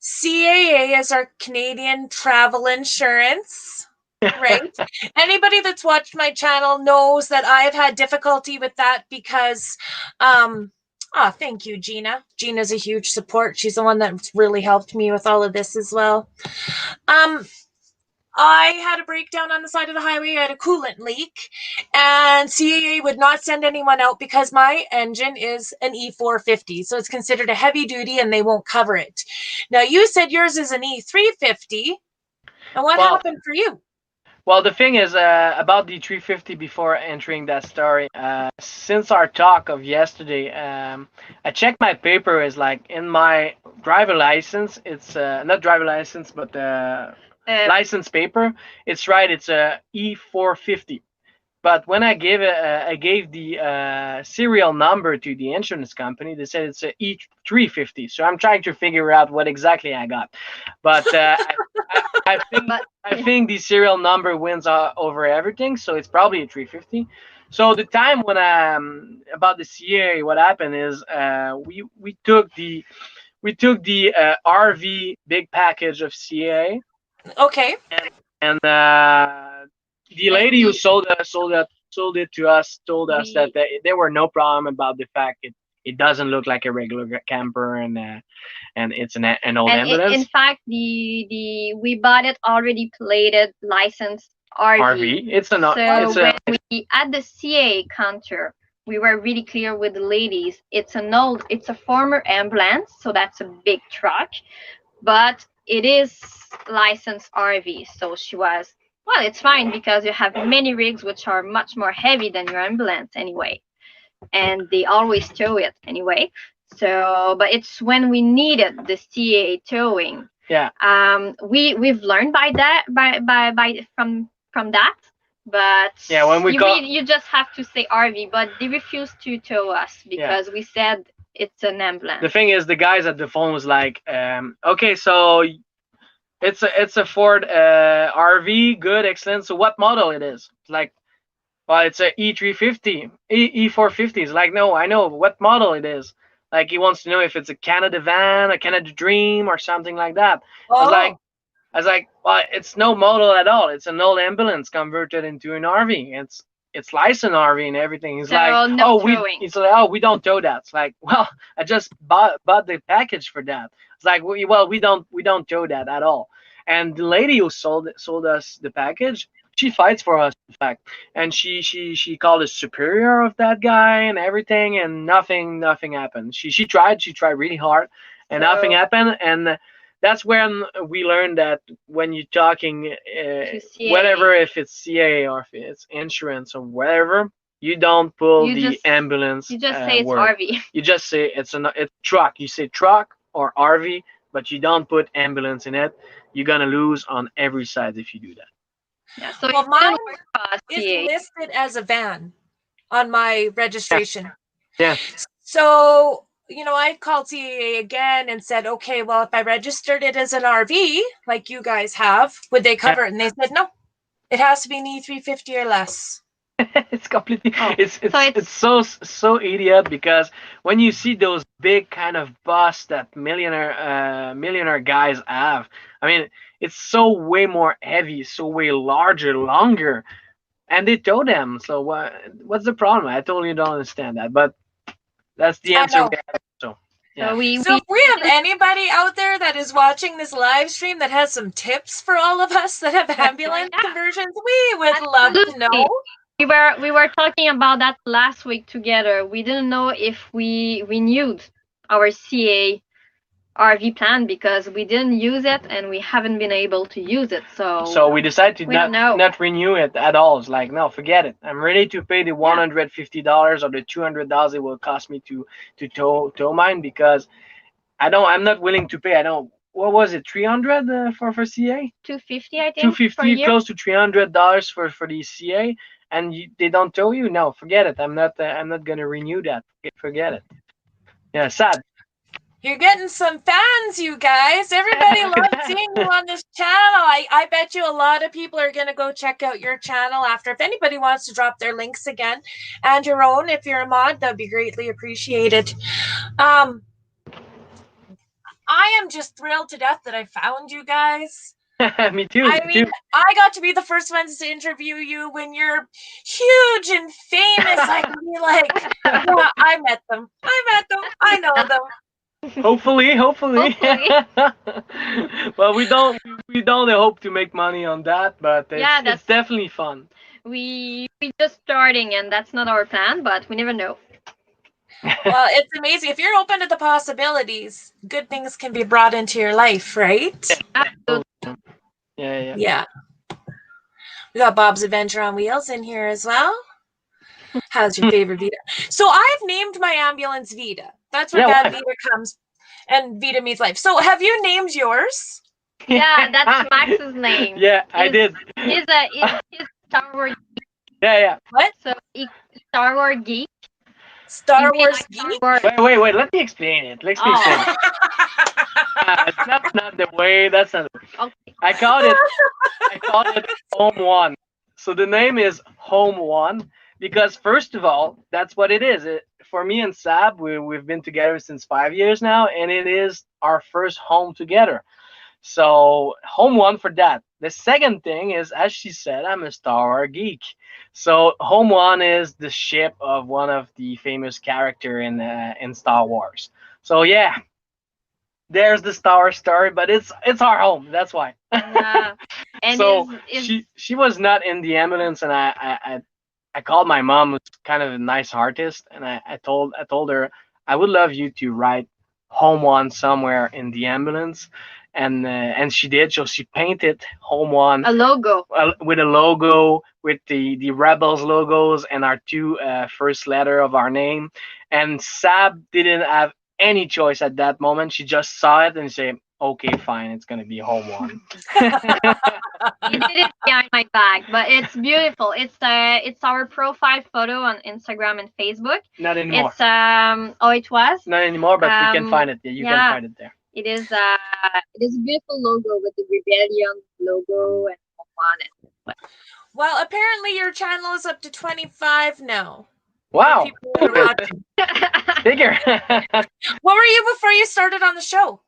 CAA is our Canadian travel insurance, right? Anybody that's watched my channel knows that I have had difficulty with that because, thank you, Gina. Gina's a huge support. She's the one that's really helped me with all of this as well. I had a breakdown on the side of the highway. I had a coolant leak, and CAA would not send anyone out because my engine is an E450, so it's considered a heavy duty, and they won't cover it. Now, you said yours is an E350, and what happened for you? Well, the thing is about the 350 before entering that story. Since our talk of yesterday, I checked my paper. Is like in my driver license. It's not driver license, but license paper. It's right. It's a E450. But when I gave the serial number to the insurance company, they said it's a E350. So I'm trying to figure out what exactly I got. But I think the serial number wins over everything. So it's probably a 350. So the time when about the CA, what happened is we took the RV big package of CA. Okay. And the lady who sold it to us told us that there were no problem about the fact it doesn't look like a regular camper and it's an old ambulance. In fact, we bought it already plated licensed RV. When we at the CA counter, we were really clear with the ladies. It's a former ambulance, so that's a big truck, but it is licensed RV. So she was, well, it's fine because you have many rigs which are much more heavy than your ambulance anyway, and they always tow it anyway. So, but it's when we needed the CA towing. Yeah. We've learned from that. But yeah, when you just have to say RV, but they refused to tow us because we said it's an ambulance. The thing is, the guys at the phone was like, okay, so it's a Ford RV, good, excellent. So what model it is? Like, well, it's a E350, E450. It's like, no, I know what model it is. Like, he wants to know if it's a Canada van, a Canada Dream, or something like that. Oh, I was like, well, it's no model at all. It's an old ambulance converted into an RV. It's licensed RV and everything. He's like, So no towing. he's like, oh, we don't tow that. It's like, well, I just bought the package for that. It's like, well, we don't tow that at all. And the lady who sold us the package, she fights for us, in fact. And she called us superior of that guy and everything, and nothing happened. She tried really hard, and nothing happened. And that's when we learned that when you're talking, whatever, if it's CA or if it's insurance or whatever, you don't pull the ambulance. You just say it's word. RV. You just say it's truck. You say truck or RV, but you don't put ambulance in it. You're gonna lose on every side if you do that. Yeah, so well, mine is listed as a van on my registration. Yeah. So, I called CAA again and said, okay, well, if I registered it as an RV, like you guys have, would they cover it? And they said, no, it has to be an E350 or less. It's completely. It's so idiot, because when you see those big kind of bus that millionaire guys have, I mean, it's so way more heavy, so way larger, longer, and they tow them. So what's the problem? I totally don't understand that, but that's the answer. So yeah. So if we have anybody out there that is watching this live stream that has some tips for all of us that have ambulance conversions, we would love to know. We were talking about that last week together. We didn't know if we renewed our CA RV plan because we didn't use it and we haven't been able to use it. So we decided to not renew it at all. It's like, no, forget it. I'm ready to pay the $150 or the $200 it will cost me to tow mine, because I'm not willing to pay. What was it, 300 for CA? 250, I think. 250, close to $300 for the CA, and they don't tow you. No, forget it. I'm not gonna renew that. Forget it. Yeah, sad. You're getting some fans, you guys. Everybody loves seeing you on this channel. I bet you a lot of people are going to go check out your channel after. If anybody wants to drop their links again, and your own, if you're a mod, that'd be greatly appreciated. I am just thrilled to death that I found you guys. Me too. I got to be the first ones to interview you when you're huge and famous. I can be like, yeah, I met them. I know them. Hopefully. Well, we don't hope to make money on that, but it's definitely fun. We just starting, and that's not our plan, but we never know. Well, it's amazing. If you're open to the possibilities, good things can be brought into your life, right? Absolutely. Yeah. We got Bob's Adventure on Wheels in here as well. How's your favorite Vida? So I've named my ambulance Vida. That's where Bad Vida comes, and Vida means life. So have you named yours? Yeah, that's Max's name. Yeah, I did. He's Star Wars geek. Yeah. What? So Star Wars geek. Star Wars geek? Wait. Let me explain it. That's not the way. That's not. Okay. I called it Home One. So the name is Home One. Because first of all, that's what it is. For me and Sab, we've been together since 5 years now, and it is our first home together. So Home One for that. The second thing is, as she said, I'm a Star Wars geek. So Home One is the ship of one of the famous character in Star Wars. So yeah, there's the Star Wars story, but it's our home. That's why. And so she was not in the ambulance, and I called my mom, who's kind of a nice artist, and I told her I would love you to write Home One somewhere in the ambulance, and she did. So she painted Home One, a logo with a logo with the Rebels logos and our two first letter of our name. And Sab didn't have any choice at that moment. She just saw it and said, okay, fine, it's gonna be Home One. It is behind my back, but it's beautiful. It's our profile photo on Instagram and Facebook. Not anymore. It's it was. Not anymore, but we can find it. Yeah, you can find it there. It is a beautiful logo with the Rebellion logo and on it. Well, apparently your channel is up to 25 now. Wow. Bigger. What were you before you started on the show?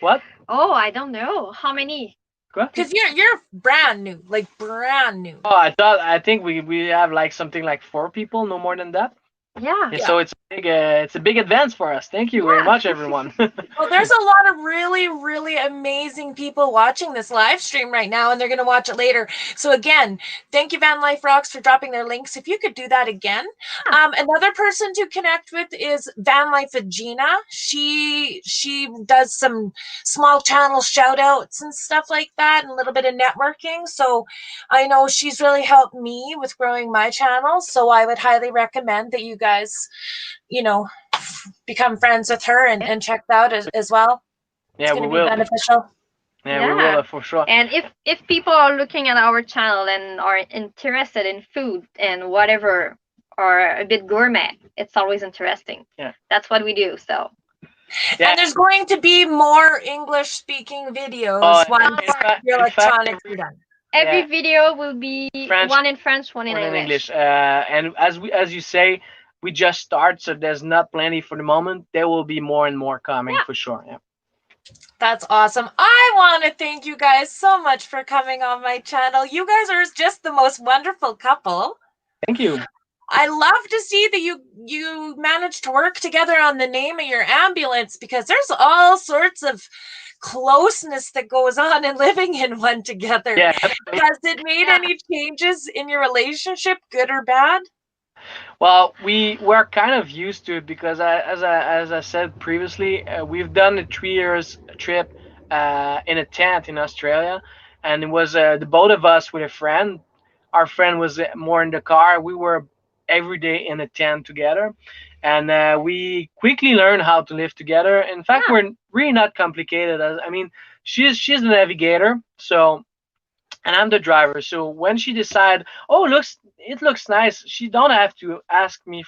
What? Oh, I don't know. How many? Because you're brand new, like brand new. Oh, I think we have like something like 4 people, no more than that. Yeah. So it's a big advance for us. Thank you very much, everyone. Well, there's a lot of really, really amazing people watching this live stream right now, and they're going to watch it later. So again, thank you, Vanlife Rocks, for dropping their links. If you could do that again. Another person to connect with is Vanlife Gina. She does some small channel shout outs and stuff like that, and a little bit of networking. So I know she's really helped me with growing my channel. So I would highly recommend that you guys, become friends with her and check that out as well. Yeah, it's going to be beneficial. Yeah, we will for sure. And if people are looking at our channel and are interested in food and whatever, or a bit gourmet, it's always interesting. Yeah, that's what we do. So. Yeah. And there's going to be more English-speaking videos once your electronics are done. Every video will be French, one in French, one in English. And as you say, we just start, so there's not plenty for the moment. There will be more and more coming for sure. Yeah. That's awesome. I want to thank you guys so much for coming on my channel. You guys are just the most wonderful couple. Thank you. I love to see that you managed to work together on the name of your ambulance, because there's all sorts of closeness that goes on in living in one together. Yeah. Has it made any changes in your relationship, good or bad? Well, we're kind of used to it, because as I said previously, we've done a 3 years trip in a tent in Australia, and it was the both of us with a friend. Our friend was more in the car. We were every day in a tent together, and we quickly learned how to live together. In fact, we're really not complicated. I mean, she's the navigator, so, and I'm the driver. So when she decide, it looks nice, she don't have to ask me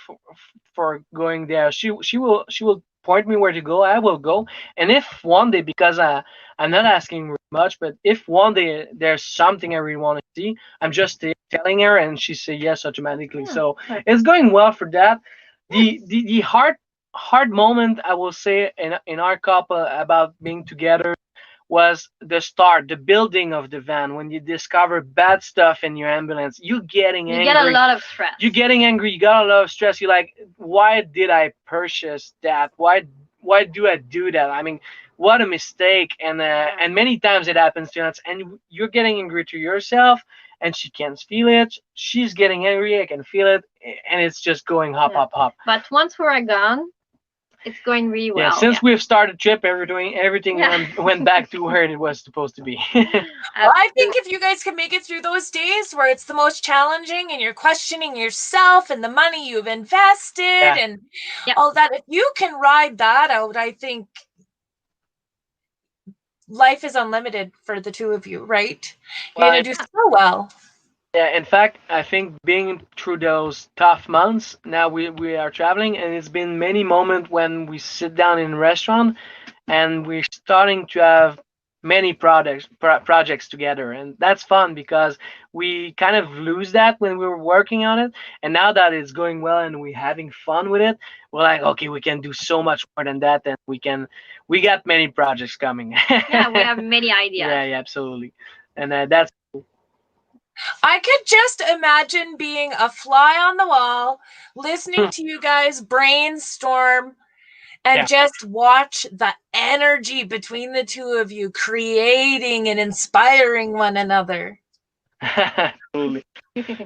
for going there. She will point me where to go. I will go. And if one day, because I'm not asking very much, but if one day there's something I really want to see, I'm just telling her, and she say yes automatically. So it's going well for that. The hard moment, I will say, in our couple about being together was the start, the building of the van. When you discover bad stuff in your ambulance, you getting angry. You get a lot of stress. You're getting angry. You got a lot of stress. You're like, why did I purchase that? Why do I do that? I mean, what a mistake. And many times it happens to us, and you're getting angry to yourself, and she can't feel it. She's getting angry. I can feel it, and it's just going hop. But once we're gone, it's going really well. Yeah, since we've started trip, everything went back to where it was supposed to be. Well, I think if you guys can make it through those days where it's the most challenging and you're questioning yourself and the money you've invested and all that, if you can ride that out, I think life is unlimited for the two of you, right? You're going to do so well. Yeah, in fact, I think being through those tough months, now we are traveling, and it's been many moments when we sit down in a restaurant and we're starting to have many projects together, and that's fun, because we kind of lose that when we were working on it, and now that it's going well and we're having fun with it, we're like, okay, we can do so much more than that, and we got many projects coming. Yeah, we have many ideas. Yeah, absolutely, and that's I could just imagine being a fly on the wall, listening to you guys brainstorm and just watch the energy between the two of you creating and inspiring one another. Absolutely.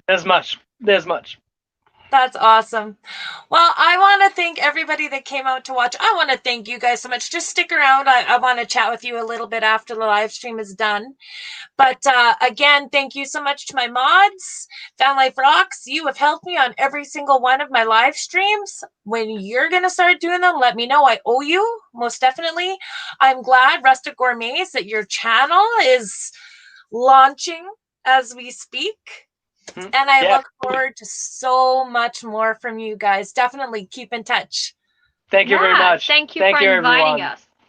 There's much. That's awesome. Well, I want to thank everybody that came out to watch. I want to thank you guys so much. Just stick around. I want to chat with you a little bit after the live stream is done. But again, thank you so much to my mods. Vanlife Rocks, you have helped me on every single one of my live streams. When you're going to start doing them, let me know. I owe you, most definitely. I'm glad, Rustic Gourmets, that your channel is launching as we speak. Mhm. And I Yeah. look forward to so much more from you guys. Definitely keep in touch. Thank you very Yeah, much. thank you Thank for you, inviting everyone. us.